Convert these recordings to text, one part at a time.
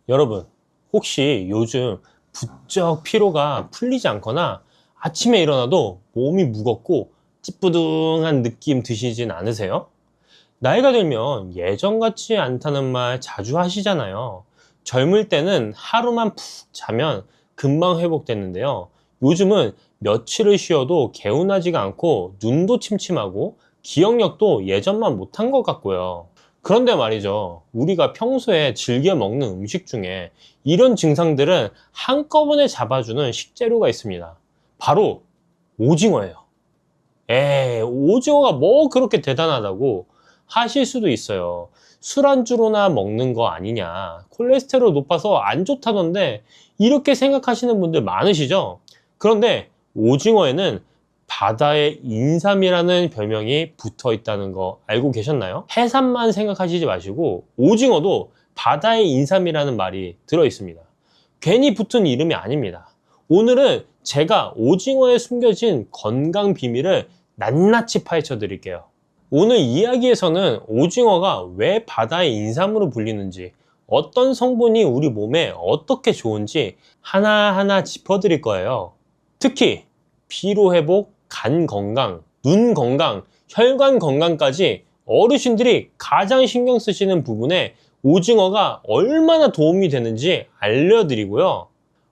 여러분, 혹시 요즘 부쩍 피로가 풀리지 않거나 아침에 일어나도 몸이 무겁고 찌뿌둥한 느낌 드시진 않으세요? 나이가 들면 예전 같지 않다는 말 자주 하시잖아요. 젊을 때는 하루만 푹 자면 금방 회복됐는데요. 요즘은 며칠을 쉬어도 개운하지가 않고 눈도 침침하고 기억력도 예전만 못한 것 같고요. 그런데 말이죠. 우리가 평소에 즐겨 먹는 음식 중에 이런 증상들은 한꺼번에 잡아주는 식재료가 있습니다. 바로 오징어예요. 오징어가 뭐 그렇게 대단하다고 하실 수도 있어요. 술안주로나 먹는 거 아니냐. 콜레스테롤 높아서 안 좋다던데 이렇게 생각하시는 분들 많으시죠? 그런데 오징어에는 바다의 인삼이라는 별명이 붙어 있다는 거 알고 계셨나요? 해산만 생각하시지 마시고 오징어도 바다의 인삼이라는 말이 들어 있습니다. 괜히 붙은 이름이 아닙니다. 오늘은 제가 오징어에 숨겨진 건강 비밀을 낱낱이 파헤쳐 드릴게요. 오늘 이야기에서는 오징어가 왜 바다의 인삼으로 불리는지, 어떤 성분이 우리 몸에 어떻게 좋은지 하나하나 짚어드릴 거예요. 특히 피로회복, 간 건강, 눈 건강, 혈관 건강까지 어르신들이 가장 신경 쓰시는 부분에 오징어가 얼마나 도움이 되는지 알려드리고요.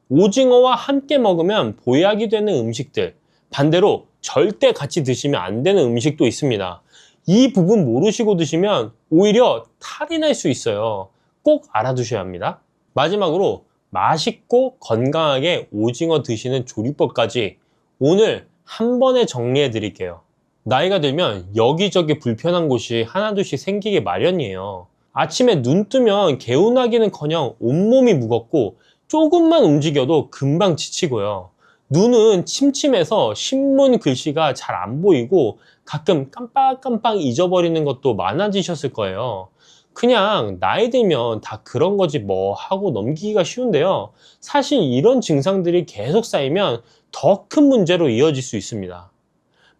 오징어와 함께 먹으면 보약이 되는 음식들, 반대로 절대 같이 드시면 안 되는 음식도 있습니다. 이 부분 모르시고 드시면 오히려 탈이 날 수 있어요. 꼭 알아두셔야 합니다. 마지막으로 맛있고 건강하게 오징어 드시는 조리법까지 오늘 한 번에 정리해 드릴게요. 나이가 들면 여기저기 불편한 곳이 하나둘씩 생기게 마련이에요. 아침에 눈 뜨면 개운하기는커녕 온몸이 무겁고 조금만 움직여도 금방 지치고요. 눈은 침침해서 신문 글씨가 잘 안 보이고 가끔 깜빡깜빡 잊어버리는 것도 많아지셨을 거예요. 그냥 나이 들면 다 그런 거지 뭐 하고 넘기기가 쉬운데요. 사실 이런 증상들이 계속 쌓이면 더 큰 문제로 이어질 수 있습니다.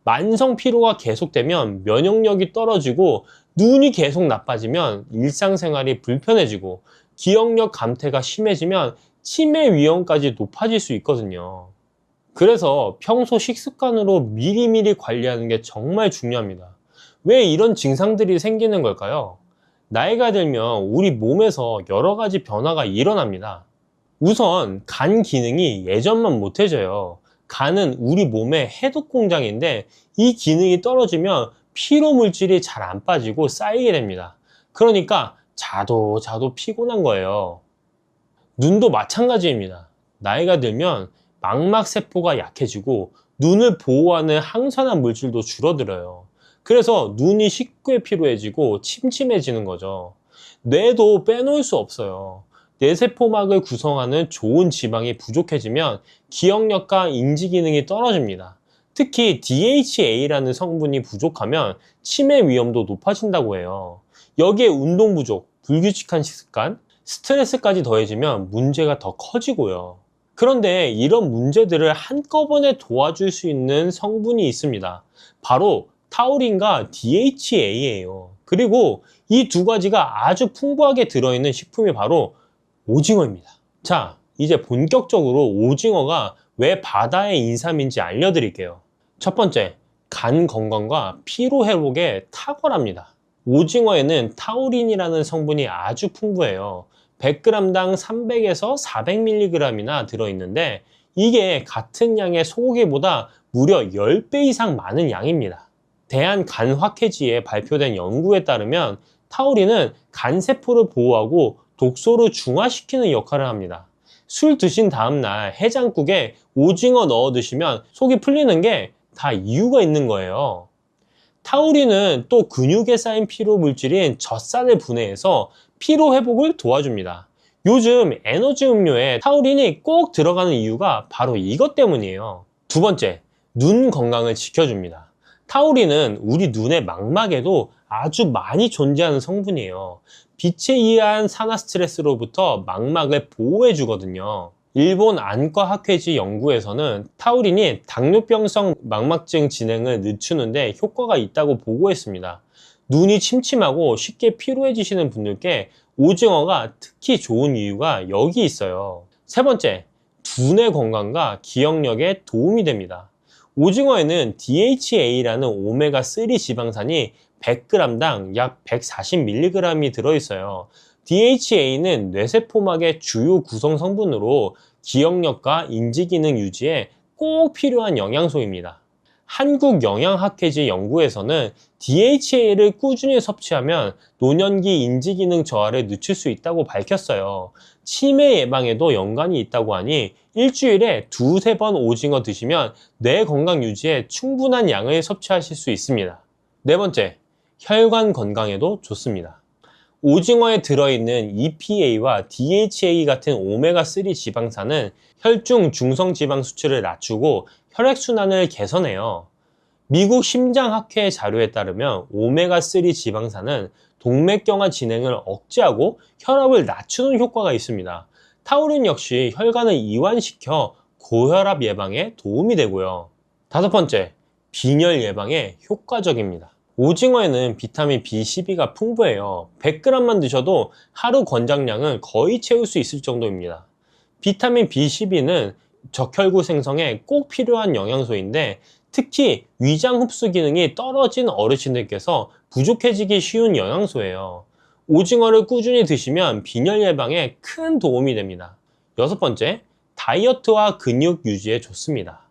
만성 피로가 계속되면 면역력이 떨어지고 눈이 계속 나빠지면 일상생활이 불편해지고 기억력 감퇴가 심해지면 치매 위험까지 높아질 수 있거든요. 그래서 평소 식습관으로 미리미리 관리하는 게 정말 중요합니다. 왜 이런 증상들이 생기는 걸까요? 나이가 들면 우리 몸에서 여러 가지 변화가 일어납니다. 우선 간 기능이 예전만 못해져요. 간은 우리 몸의 해독 공장인데 이 기능이 떨어지면 피로 물질이 잘 안 빠지고 쌓이게 됩니다. 그러니까 자도 피곤한 거예요. 눈도 마찬가지입니다. 나이가 들면 망막세포가 약해지고 눈을 보호하는 항산화 물질도 줄어들어요. 그래서 눈이 쉽게 피로해지고 침침해지는 거죠. 뇌도 빼놓을 수 없어요. 뇌세포막을 구성하는 좋은 지방이 부족해지면 기억력과 인지 기능이 떨어집니다. 특히 DHA라는 성분이 부족하면 치매 위험도 높아진다고 해요. 여기에 운동 부족, 불규칙한 식습관, 스트레스까지 더해지면 문제가 더 커지고요. 그런데 이런 문제들을 한꺼번에 도와줄 수 있는 성분이 있습니다. 바로 타우린과 DHA예요. 그리고 이 두 가지가 아주 풍부하게 들어있는 식품이 바로 오징어입니다. 자, 이제 본격적으로 오징어가 왜 바다의 인삼인지 알려드릴게요. 첫 번째, 간 건강과 피로 회복에 탁월합니다. 오징어에는 타우린이라는 성분이 아주 풍부해요. 100g당 300에서 400mg이나 들어있는데 이게 같은 양의 소고기보다 무려 10배 이상 많은 양입니다. 대한간학회지에 발표된 연구에 따르면 타우린은 간세포를 보호하고 독소를 중화시키는 역할을 합니다. 술 드신 다음날 해장국에 오징어 넣어 드시면 속이 풀리는 게 다 이유가 있는 거예요. 타우린은 또 근육에 쌓인 피로 물질인 젖산을 분해해서 피로 회복을 도와줍니다. 요즘 에너지 음료에 타우린이 꼭 들어가는 이유가 바로 이것 때문이에요. 두 번째, 눈 건강을 지켜줍니다. 타우린은 우리 눈의 망막에도 아주 많이 존재하는 성분이에요. 빛에 의한 산화 스트레스로부터 망막을 보호해 주거든요. 일본 안과학회지 연구에서는 타우린이 당뇨병성 망막증 진행을 늦추는데 효과가 있다고 보고했습니다. 눈이 침침하고 쉽게 피로해지시는 분들께 오징어가 특히 좋은 이유가 여기 있어요. 세 번째, 두뇌 건강과 기억력에 도움이 됩니다. 오징어에는 DHA라는 오메가3 지방산이 100g당 약 140mg이 들어있어요. DHA는 뇌세포막의 주요 구성 성분으로 기억력과 인지기능 유지에 꼭 필요한 영양소입니다. 한국영양학회지 연구에서는 DHA를 꾸준히 섭취하면 노년기 인지기능 저하를 늦출 수 있다고 밝혔어요. 치매 예방에도 연관이 있다고 하니 일주일에 두세 번 오징어 드시면 뇌 건강 유지에 충분한 양을 섭취하실 수 있습니다. 네 번째, 혈관 건강에도 좋습니다. 오징어에 들어있는 EPA와 DHA 같은 오메가3 지방산은 혈중 중성지방 수치를 낮추고 혈액순환을 개선해요. 미국 심장학회 자료에 따르면 오메가3 지방산은 동맥경화 진행을 억제하고 혈압을 낮추는 효과가 있습니다. 타우린 역시 혈관을 이완시켜 고혈압 예방에 도움이 되고요. 다섯 번째, 빈혈 예방에 효과적입니다. 오징어에는 비타민 B12가 풍부해요. 100g만 드셔도 하루 권장량은 거의 채울 수 있을 정도입니다. 비타민 B12는 적혈구 생성에 꼭 필요한 영양소인데 특히 위장 흡수 기능이 떨어진 어르신들께서 부족해지기 쉬운 영양소예요. 오징어를 꾸준히 드시면 빈혈 예방에 큰 도움이 됩니다. 여섯 번째, 다이어트와 근육 유지에 좋습니다.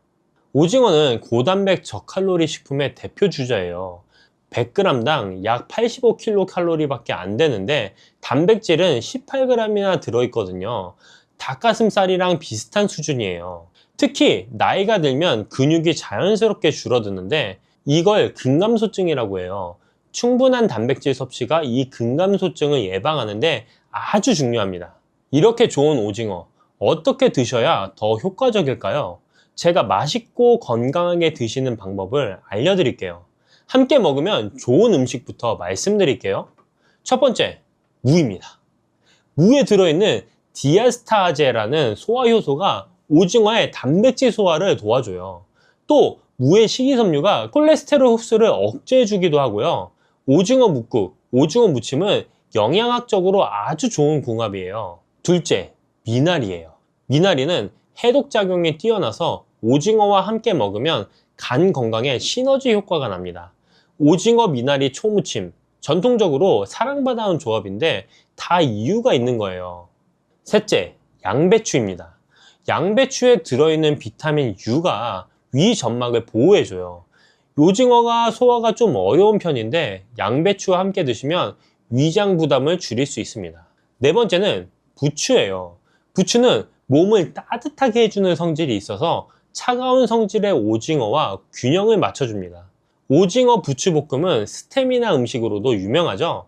오징어는 고단백 저칼로리 식품의 대표 주자예요. 100g당 약 85kcal 밖에 안 되는데 단백질은 18g이나 들어있거든요. 닭가슴살이랑 비슷한 수준이에요. 특히 나이가 들면 근육이 자연스럽게 줄어드는데 이걸 근감소증이라고 해요. 충분한 단백질 섭취가 이 근감소증을 예방하는데 아주 중요합니다. 이렇게 좋은 오징어 어떻게 드셔야 더 효과적일까요? 제가 맛있고 건강하게 드시는 방법을 알려드릴게요. 함께 먹으면 좋은 음식부터 말씀드릴게요. 첫 번째, 무입니다. 무에 들어있는 디아스타제라는 소화효소가 오징어의 단백질 소화를 도와줘요. 또 무의 식이섬유가 콜레스테롤 흡수를 억제해주기도 하고요. 오징어 뭇국, 오징어 무침은 영양학적으로 아주 좋은 궁합이에요. 둘째, 미나리예요. 미나리는 해독작용이 뛰어나서 오징어와 함께 먹으면 간 건강에 시너지 효과가 납니다. 오징어 미나리 초무침, 전통적으로 사랑받아온 조합인데 다 이유가 있는 거예요. 셋째, 양배추입니다. 양배추에 들어있는 비타민 U가 위 점막을 보호해줘요. 오징어가 소화가 좀 어려운 편인데 양배추와 함께 드시면 위장 부담을 줄일 수 있습니다. 네 번째는 부추예요. 부추는 몸을 따뜻하게 해주는 성질이 있어서 차가운 성질의 오징어와 균형을 맞춰줍니다. 오징어 부추볶음은 스테미나 음식으로도 유명하죠.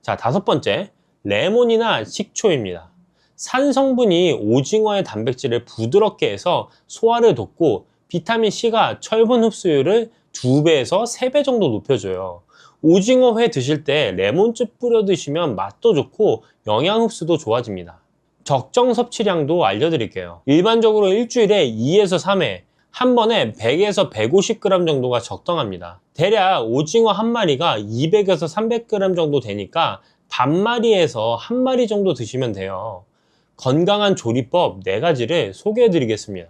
자, 다섯 번째, 레몬이나 식초입니다. 산 성분이 오징어의 단백질을 부드럽게 해서 소화를 돕고 비타민C가 철분 흡수율을 2배에서 3배 정도 높여줘요. 오징어 회 드실 때 레몬즙 뿌려 드시면 맛도 좋고 영양 흡수도 좋아집니다. 적정 섭취량도 알려드릴게요. 일반적으로 일주일에 2에서 3회, 한 번에 100에서 150g 정도가 적당합니다. 대략 오징어 한 마리가 200에서 300g 정도 되니까 반마리에서 한 마리 정도 드시면 돼요. 건강한 조리법 4가지를 소개해 드리겠습니다.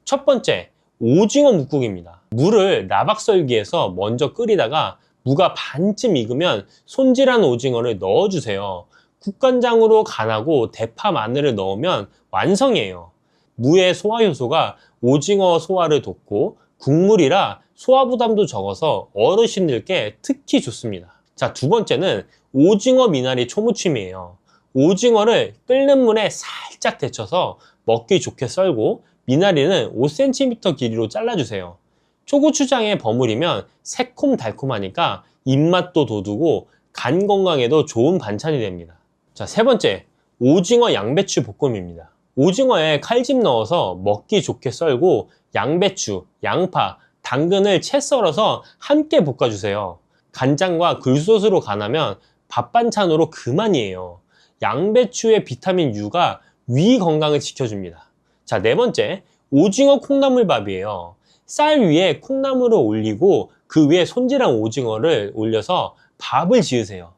첫 번째, 오징어 뭇국입니다. 물을 나박썰기에서 먼저 끓이다가 무가 반쯤 익으면 손질한 오징어를 넣어주세요. 국간장으로 간하고 대파 마늘을 넣으면 완성이에요. 무의 소화효소가 오징어 소화를 돕고 국물이라 소화 부담도 적어서 어르신들께 특히 좋습니다. 자, 두 번째는 오징어 미나리 초무침이에요. 오징어를 끓는 물에 살짝 데쳐서 먹기 좋게 썰고 미나리는 5cm 길이로 잘라주세요. 초고추장에 버무리면 새콤달콤하니까 입맛도 돋우고 간 건강에도 좋은 반찬이 됩니다. 자, 세 번째, 오징어 양배추 볶음입니다. 오징어에 칼집 넣어서 먹기 좋게 썰고 양배추, 양파, 당근을 채 썰어서 함께 볶아주세요. 간장과 굴소스로 간하면 밥 반찬으로 그만이에요. 양배추의 비타민 U가 위 건강을 지켜줍니다. 자, 네 번째, 오징어 콩나물밥이에요. 쌀 위에 콩나물을 올리고 그 위에 손질한 오징어를 올려서 밥을 지으세요.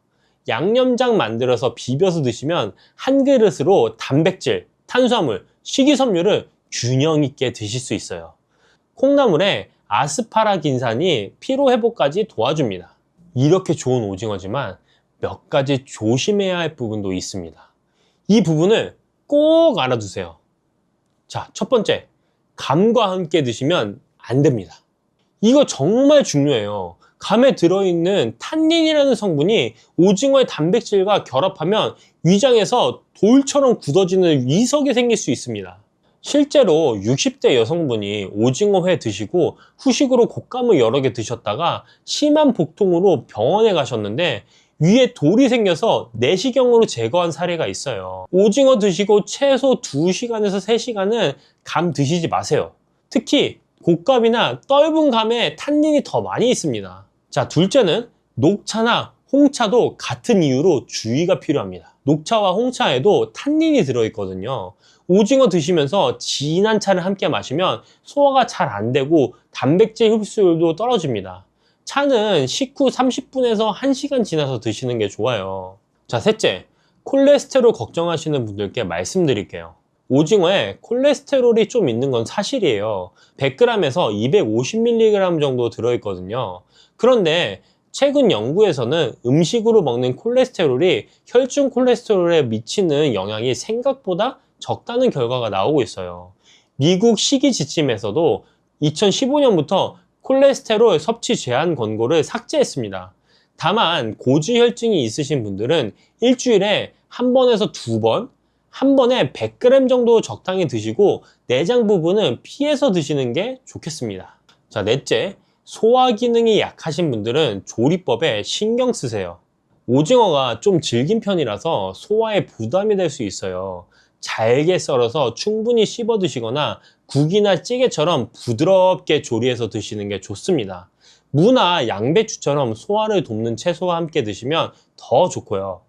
양념장 만들어서 비벼서 드시면 한 그릇으로 단백질, 탄수화물, 식이섬유를 균형 있게 드실 수 있어요. 콩나물에 아스파라긴산이 피로회복까지 도와줍니다. 이렇게 좋은 오징어지만 몇 가지 조심해야 할 부분도 있습니다. 이 부분을 꼭 알아두세요. 자, 첫 번째, 감과 함께 드시면 안 됩니다. 이거 정말 중요해요. 감에 들어있는 탄닌이라는 성분이 오징어의 단백질과 결합하면 위장에서 돌처럼 굳어지는 위석이 생길 수 있습니다. 실제로 60대 여성분이 오징어회 드시고 후식으로 곶감을 여러 개 드셨다가 심한 복통으로 병원에 가셨는데 위에 돌이 생겨서 내시경으로 제거한 사례가 있어요. 오징어 드시고 최소 2시간에서 3시간은 감 드시지 마세요. 특히 곶감이나 떫은 감에 탄닌이 더 많이 있습니다. 자, 둘째는 녹차나 홍차도 같은 이유로 주의가 필요합니다. 녹차와 홍차에도 탄닌이 들어있거든요. 오징어 드시면서 진한 차를 함께 마시면 소화가 잘 안 되고 단백질 흡수율도 떨어집니다. 차는 식후 30분에서 1시간 지나서 드시는 게 좋아요. 자, 셋째, 콜레스테롤 걱정하시는 분들께 말씀드릴게요. 오징어에 콜레스테롤이 좀 있는 건 사실이에요. 100g에서 250mg 정도 들어있거든요. 그런데 최근 연구에서는 음식으로 먹는 콜레스테롤이 혈중 콜레스테롤에 미치는 영향이 생각보다 적다는 결과가 나오고 있어요. 미국 식이지침에서도 2015년부터 콜레스테롤 섭취 제한 권고를 삭제했습니다. 다만 고지혈증이 있으신 분들은 일주일에 한 번에서 2번, 한 번에 100g 정도 적당히 드시고 내장 부분은 피해서 드시는 게 좋겠습니다. 자, 넷째, 소화 기능이 약하신 분들은 조리법에 신경 쓰세요. 오징어가 좀 질긴 편이라서 소화에 부담이 될 수 있어요. 잘게 썰어서 충분히 씹어 드시거나 국이나 찌개처럼 부드럽게 조리해서 드시는 게 좋습니다. 무나 양배추처럼 소화를 돕는 채소와 함께 드시면 더 좋고요.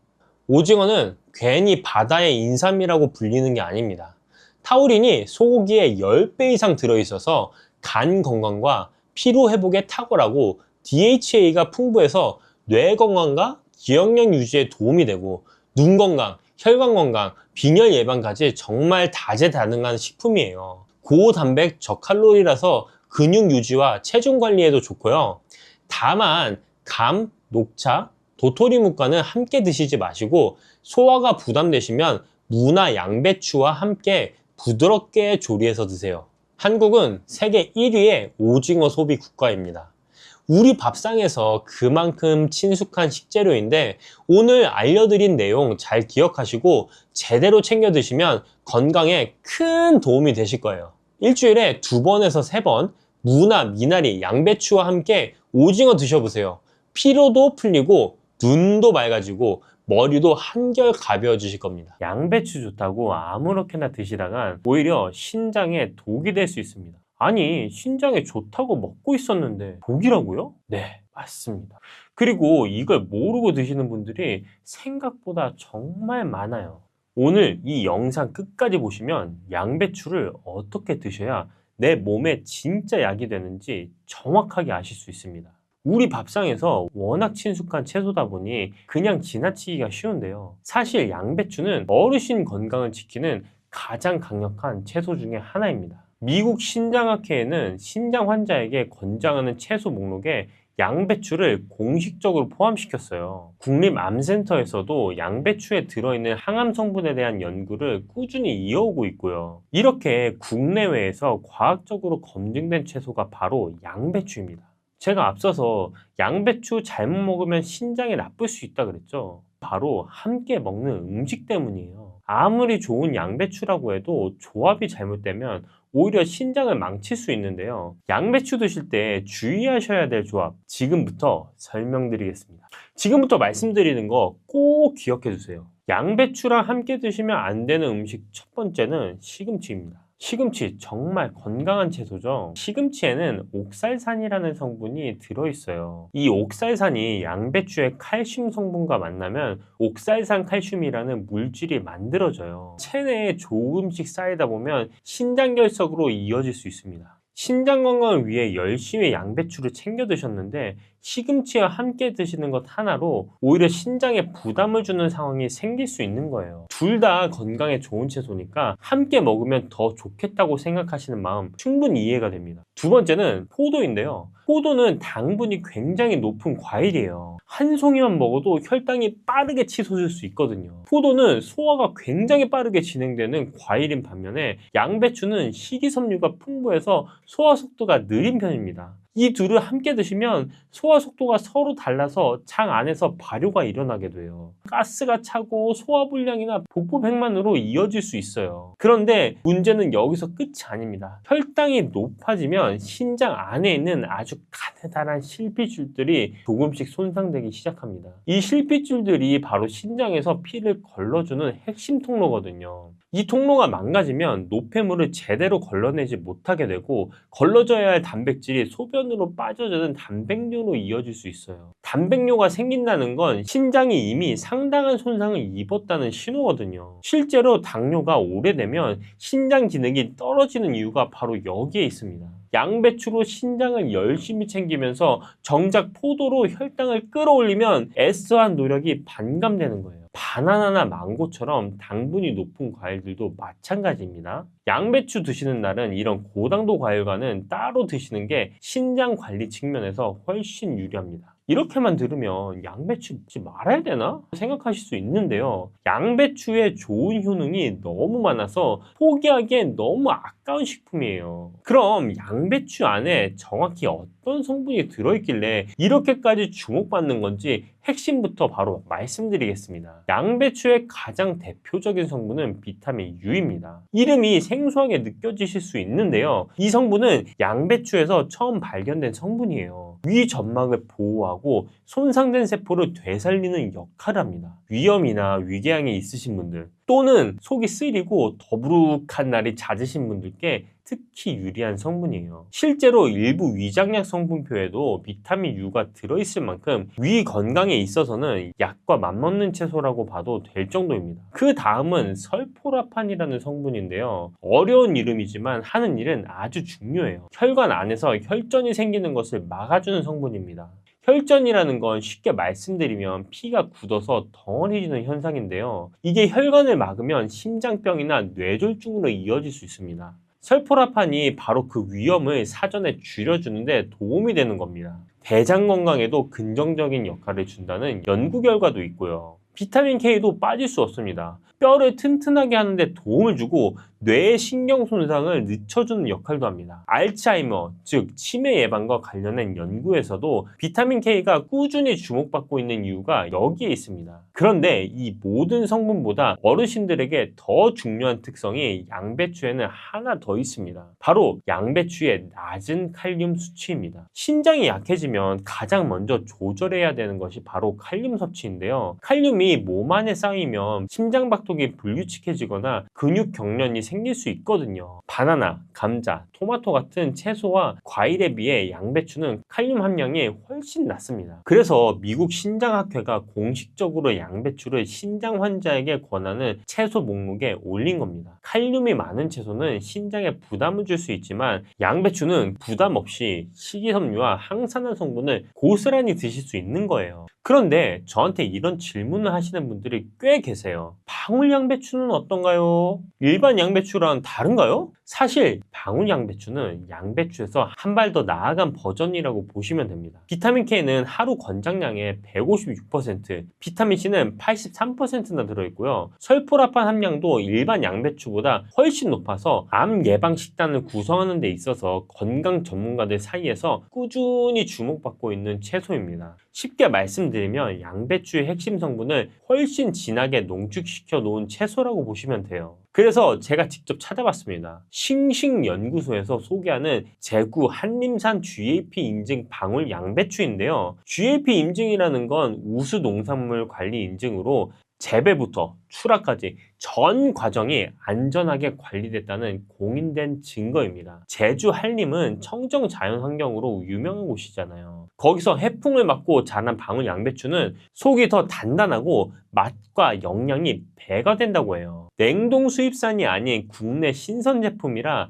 오징어는 괜히 바다의 인삼이라고 불리는 게 아닙니다. 타우린이 소고기의 10배 이상 들어있어서 간 건강과 피로 회복에 탁월하고 DHA가 풍부해서 뇌 건강과 기억력 유지에 도움이 되고 눈 건강, 혈관 건강, 빈혈 예방까지 정말 다재다능한 식품이에요. 고단백 저칼로리라서 근육 유지와 체중 관리에도 좋고요. 다만 감, 녹차, 도토리묵과는 함께 드시지 마시고 소화가 부담되시면 무나 양배추와 함께 부드럽게 조리해서 드세요. 한국은 세계 1위의 오징어 소비 국가입니다. 우리 밥상에서 그만큼 친숙한 식재료인데 오늘 알려드린 내용 잘 기억하시고 제대로 챙겨 드시면 건강에 큰 도움이 되실 거예요. 일주일에 2번에서 3번 무나 미나리, 양배추와 함께 오징어 드셔보세요. 피로도 풀리고 눈도 맑아지고 머리도 한결 가벼워지실 겁니다. 양배추 좋다고 아무렇게나 드시다간 오히려 신장에 독이 될 수 있습니다. 아니, 신장에 좋다고 먹고 있었는데 독이라고요? 네, 맞습니다. 그리고 이걸 모르고 드시는 분들이 생각보다 정말 많아요. 오늘 이 영상 끝까지 보시면 양배추를 어떻게 드셔야 내 몸에 진짜 약이 되는지 정확하게 아실 수 있습니다. 우리 밥상에서 워낙 친숙한 채소다 보니 그냥 지나치기가 쉬운데요. 사실 양배추는 어르신 건강을 지키는 가장 강력한 채소 중에 하나입니다. 미국 신장학회에는 신장 환자에게 권장하는 채소 목록에 양배추를 공식적으로 포함시켰어요. 국립암센터에서도 양배추에 들어있는 항암 성분에 대한 연구를 꾸준히 이어오고 있고요. 이렇게 국내외에서 과학적으로 검증된 채소가 바로 양배추입니다. 제가 앞서서 양배추 잘못 먹으면 신장에 나쁠 수 있다 그랬죠. 바로 함께 먹는 음식 때문이에요. 아무리 좋은 양배추라고 해도 조합이 잘못되면 오히려 신장을 망칠 수 있는데요. 양배추 드실 때 주의하셔야 될 조합 지금부터 설명드리겠습니다. 지금부터 말씀드리는 거 꼭 기억해 주세요. 양배추랑 함께 드시면 안 되는 음식 첫 번째는 시금치입니다. 시금치 정말 건강한 채소죠. 시금치에는 옥살산이라는 성분이 들어있어요. 이 옥살산이 양배추의 칼슘 성분과 만나면 옥살산 칼슘이라는 물질이 만들어져요. 체내에 조금씩 쌓이다 보면 신장결석으로 이어질 수 있습니다. 신장 건강을 위해 열심히 양배추를 챙겨 드셨는데 시금치와 함께 드시는 것 하나로 오히려 신장에 부담을 주는 상황이 생길 수 있는 거예요. 둘 다 건강에 좋은 채소니까 함께 먹으면 더 좋겠다고 생각하시는 마음 충분히 이해가 됩니다. 두 번째는 포도인데요. 포도는 당분이 굉장히 높은 과일이에요. 한 송이만 먹어도 혈당이 빠르게 치솟을 수 있거든요. 포도는 소화가 굉장히 빠르게 진행되는 과일인 반면에 양배추는 식이섬유가 풍부해서 소화 속도가 느린 편입니다. 이 둘을 함께 드시면 소화 속도가 서로 달라서 장 안에서 발효가 일어나게 돼요. 가스가 차고 소화불량이나 복부백만으로 이어질 수 있어요. 그런데 문제는 여기서 끝이 아닙니다. 혈당이 높아지면 신장 안에 있는 아주 가느다란 실핏줄들이 조금씩 손상되기 시작합니다. 이 실핏줄들이 바로 신장에서 피를 걸러주는 핵심 통로거든요. 이 통로가 망가지면 노폐물을 제대로 걸러내지 못하게 되고 걸러져야 할 단백질이 소변으로 빠져드는 단백뇨로 이어질 수 있어요. 단백뇨가 생긴다는 건 신장이 이미 상당한 손상을 입었다는 신호거든요. 실제로 당뇨가 오래되면 신장 기능이 떨어지는 이유가 바로 여기에 있습니다. 양배추로 신장을 열심히 챙기면서 정작 포도로 혈당을 끌어올리면 애써한 노력이 반감되는 거예요. 바나나나 망고처럼 당분이 높은 과일들도 마찬가지입니다. 양배추 드시는 날은 이런 고당도 과일과는 따로 드시는 게 신장 관리 측면에서 훨씬 유리합니다. 이렇게만 들으면 양배추 먹지 말아야 되나? 생각하실 수 있는데요. 양배추의 좋은 효능이 너무 많아서 포기하기엔 너무 아까운 식품이에요. 그럼 양배추 안에 정확히 어떤 성분이 들어있길래 이렇게까지 주목받는 건지 핵심부터 바로 말씀드리겠습니다. 양배추의 가장 대표적인 성분은 비타민 U입니다. 이름이 생소하게 느껴지실 수 있는데요. 이 성분은 양배추에서 처음 발견된 성분이에요. 위 점막을 보호하고 손상된 세포를 되살리는 역할을 합니다. 위염이나 위궤양이 있으신 분들 또는 속이 쓰리고 더부룩한 날이 잦으신 분들께 특히 유리한 성분이에요. 실제로 일부 위장약 성분표에도 비타민 U가 들어있을 만큼 위 건강에 있어서는 약과 맞먹는 채소라고 봐도 될 정도입니다. 그 다음은 설포라판이라는 성분인데요. 어려운 이름이지만 하는 일은 아주 중요해요. 혈관 안에서 혈전이 생기는 것을 막아주는 성분입니다. 혈전이라는 건 쉽게 말씀드리면 피가 굳어서 덩어리지는 현상인데요. 이게 혈관을 막으면 심장병이나 뇌졸중으로 이어질 수 있습니다. 설포라판이 바로 그 위험을 사전에 줄여주는데 도움이 되는 겁니다. 대장 건강에도 긍정적인 역할을 준다는 연구 결과도 있고요. 비타민 K도 빠질 수 없습니다. 뼈를 튼튼하게 하는데 도움을 주고 뇌의 신경 손상을 늦춰주는 역할도 합니다. 알츠하이머, 즉 치매 예방과 관련된 연구에서도 비타민 K가 꾸준히 주목받고 있는 이유가 여기에 있습니다. 그런데 이 모든 성분보다 어르신들에게 더 중요한 특성이 양배추에는 하나 더 있습니다. 바로 양배추의 낮은 칼륨 수치입니다. 신장이 약해지면 가장 먼저 조절해야 되는 것이 바로 칼륨 섭취인데요. 칼륨이 몸 안에 쌓이면 심장박동이 불규칙해지거나 근육 경련이 생길 수 있거든요. 바나나, 감자, 토마토 같은 채소와 과일에 비해 양배추는 칼륨 함량이 훨씬 낮습니다. 그래서 미국 신장학회가 공식적으로 양배추를 신장 환자에게 권하는 채소 목록에 올린 겁니다. 칼륨이 많은 채소는 신장에 부담을 줄 수 있지만 양배추는 부담 없이 식이섬유와 항산화 성분을 고스란히 드실 수 있는 거예요. 그런데 저한테 이런 질문을 하시는 분들이 꽤 계세요. 방울 양배추는 어떤가요? 일반 양배추랑 다른가요? 사실 방울 양배추는 양배추에서 한 발 더 나아간 버전이라고 보시면 됩니다. 비타민 K는 하루 권장량의 156%, 비타민 C는 83%나 들어있고요. 설포라판 함량도 일반 양배추보다 훨씬 높아서 암 예방 식단을 구성하는 데 있어서 건강 전문가들 사이에서 꾸준히 주목받고 있는 채소입니다. 쉽게 말씀드리면 양배추의 핵심 성분을 훨씬 진하게 농축시켜 놓은 채소라고 보시면 돼요. 그래서 제가 직접 찾아봤습니다. 싱싱연구소에서 소개하는 제구 한림산 GAP 인증 방울 양배추인데요. GAP 인증이라는 건 우수 농산물 관리 인증으로 재배부터 출하까지 전 과정이 안전하게 관리됐다는 공인된 증거입니다. 제주 한림은 청정 자연환경으로 유명한 곳이잖아요. 거기서 해풍을 맞고 자란 방울 양배추는 속이 더 단단하고 맛과 영양이 배가 된다고 해요. 냉동 수입산이 아닌 국내 신선 제품이라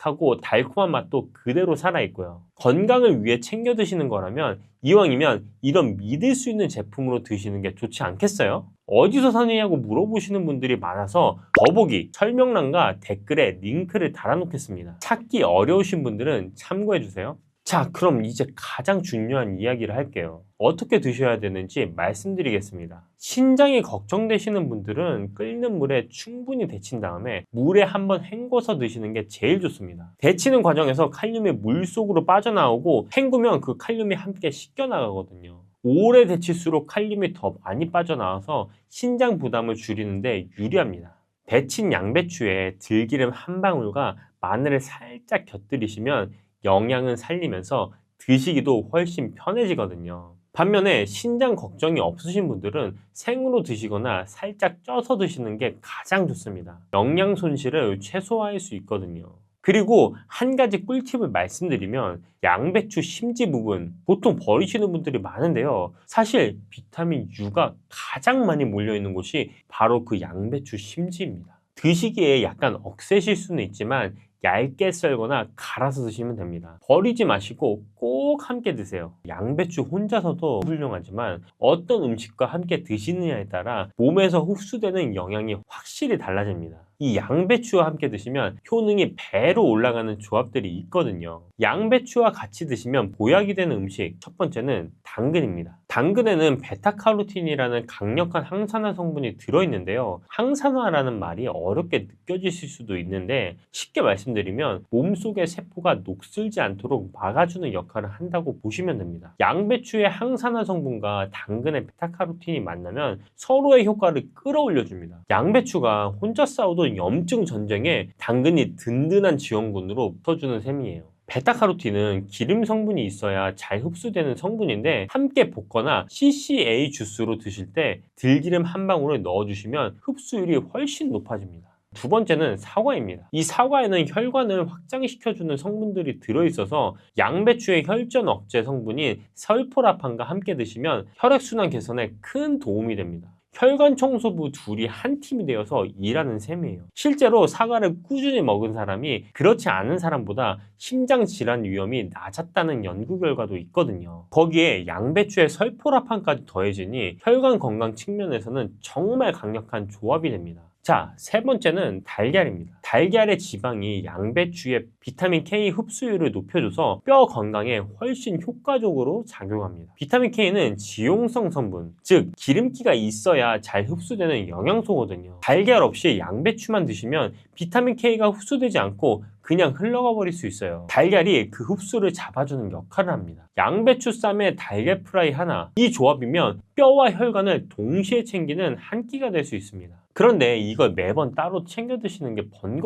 바삭하고 달콤한 맛도 그대로 살아있고요. 건강을 위해 챙겨 드시는 거라면 이왕이면 이런 믿을 수 있는 제품으로 드시는 게 좋지 않겠어요? 어디서 사느냐고 물어보시는 분들이 많아서 더보기 설명란과 댓글에 링크를 달아놓겠습니다. 찾기 어려우신 분들은 참고해주세요. 자, 그럼 이제 가장 중요한 이야기를 할게요. 어떻게 드셔야 되는지 말씀드리겠습니다. 신장이 걱정되시는 분들은 끓는 물에 충분히 데친 다음에 물에 한번 헹궈서 드시는 게 제일 좋습니다. 데치는 과정에서 칼륨이 물속으로 빠져나오고 헹구면 그 칼륨이 함께 씻겨나가거든요. 오래 데칠수록 칼륨이 더 많이 빠져나와서 신장 부담을 줄이는데 유리합니다. 데친 양배추에 들기름 한 방울과 마늘을 살짝 곁들이시면 영양은 살리면서 드시기도 훨씬 편해지거든요. 반면에 신장 걱정이 없으신 분들은 생으로 드시거나 살짝 쪄서 드시는 게 가장 좋습니다. 영양 손실을 최소화할 수 있거든요. 그리고 한 가지 꿀팁을 말씀드리면 양배추 심지 부분 보통 버리시는 분들이 많은데요. 사실 비타민 U가 가장 많이 몰려있는 곳이 바로 그 양배추 심지입니다. 드시기에 약간 억세실 수는 있지만 얇게 썰거나 갈아서 드시면 됩니다. 버리지 마시고 꼭 함께 드세요. 양배추 혼자서도 훌륭하지만 어떤 음식과 함께 드시느냐에 따라 몸에서 흡수되는 영양이 확실히 달라집니다. 이 양배추와 함께 드시면 효능이 배로 올라가는 조합들이 있거든요. 양배추와 같이 드시면 보약이 되는 음식 첫 번째는 당근입니다. 당근에는 베타카로틴이라는 강력한 항산화 성분이 들어있는데요. 항산화라는 말이 어렵게 느껴지실 수도 있는데 쉽게 말씀드리면 몸속의 세포가 녹슬지 않도록 막아주는 역할을 한다고 보시면 됩니다. 양배추의 항산화 성분과 당근의 베타카로틴이 만나면 서로의 효과를 끌어올려줍니다. 양배추가 혼자 싸우던 염증 전쟁에 당근이 든든한 지원군으로 붙어주는 셈이에요. 베타카로틴은 기름 성분이 있어야 잘 흡수되는 성분인데 함께 볶거나 CCA 주스로 드실 때 들기름 한 방울을 넣어주시면 흡수율이 훨씬 높아집니다. 두 번째는 사과입니다. 이 사과에는 혈관을 확장시켜주는 성분들이 들어있어서 양배추의 혈전 억제 성분인 설포라판과 함께 드시면 혈액순환 개선에 큰 도움이 됩니다. 혈관 청소부 둘이 한 팀이 되어서 일하는 셈이에요. 실제로 사과를 꾸준히 먹은 사람이 그렇지 않은 사람보다 심장 질환 위험이 낮았다는 연구 결과도 있거든요. 거기에 양배추의 설포라판까지 더해지니 혈관 건강 측면에서는 정말 강력한 조합이 됩니다. 자, 세 번째는 달걀입니다. 달걀의 지방이 양배추의 비타민 K 흡수율을 높여줘서 뼈 건강에 훨씬 효과적으로 작용합니다. 비타민 K는 지용성 성분, 즉 기름기가 있어야 잘 흡수되는 영양소거든요. 달걀 없이 양배추만 드시면 비타민 K가 흡수되지 않고 그냥 흘러가 버릴 수 있어요. 달걀이 그 흡수를 잡아주는 역할을 합니다. 양배추 쌈에 달걀 프라이 하나, 이 조합이면 뼈와 혈관을 동시에 챙기는 한 끼가 될 수 있습니다. 그런데 이걸 매번 따로 챙겨 드시는 게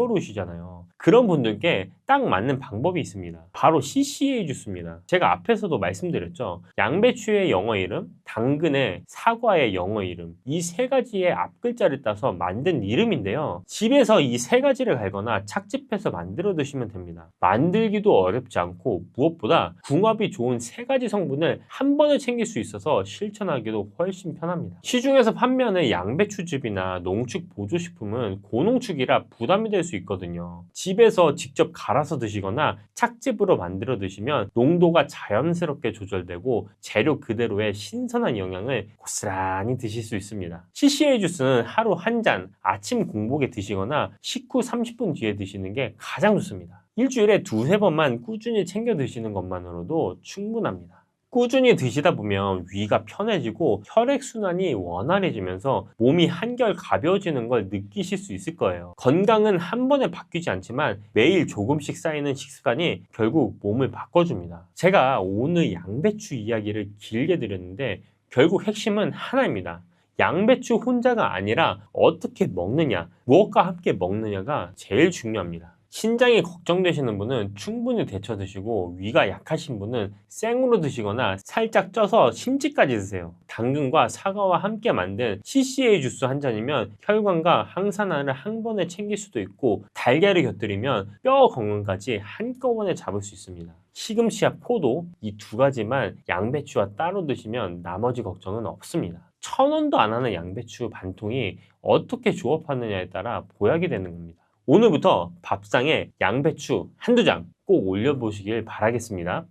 번거로우시잖아요. 그런 분들께 딱 맞는 방법이 있습니다. 바로 CCA 주스입니다. 제가 앞에서도 말씀드렸죠. 양배추의 영어 이름, 당근의 사과의 영어 이름, 이 세 가지의 앞글자를 따서 만든 이름인데요. 집에서 이 세 가지를 갈거나 착집해서 만들어 드시면 됩니다. 만들기도 어렵지 않고 무엇보다 궁합이 좋은 세 가지 성분을 한 번에 챙길 수 있어서 실천하기도 훨씬 편합니다. 시중에서 판매하는 양배추즙이나 농축 보조식품은 고농축이라 부담이 될 수 있거든요. 집에서 직접 갈아서 드시거나 착즙으로 만들어 드시면 농도가 자연스럽게 조절되고 재료 그대로의 신선한 영양을 고스란히 드실 수 있습니다. CCA 주스는 하루 한 잔 아침 공복에 드시거나 식후 30분 뒤에 드시는 게 가장 좋습니다. 일주일에 두세 번만 꾸준히 챙겨 드시는 것만으로도 충분합니다. 꾸준히 드시다 보면 위가 편해지고 혈액순환이 원활해지면서 몸이 한결 가벼워지는 걸 느끼실 수 있을 거예요. 건강은 한 번에 바뀌지 않지만 매일 조금씩 쌓이는 식습관이 결국 몸을 바꿔줍니다. 제가 오늘 양배추 이야기를 길게 드렸는데 결국 핵심은 하나입니다. 양배추 혼자가 아니라 어떻게 먹느냐, 무엇과 함께 먹느냐가 제일 중요합니다. 신장이 걱정되시는 분은 충분히 데쳐 드시고 위가 약하신 분은 생으로 드시거나 살짝 쪄서 심지까지 드세요. 당근과 사과와 함께 만든 CCA 주스 한 잔이면 혈관과 항산화를 한 번에 챙길 수도 있고 달걀을 곁들이면 뼈 건강까지 한꺼번에 잡을 수 있습니다. 시금치와 포도 이 두 가지만 양배추와 따로 드시면 나머지 걱정은 없습니다. 1,000원도 안 하는 양배추 반통이 어떻게 조합하느냐에 따라 보약이 되는 겁니다. 오늘부터 밥상에 양배추 한두 장 꼭 올려보시길 바라겠습니다.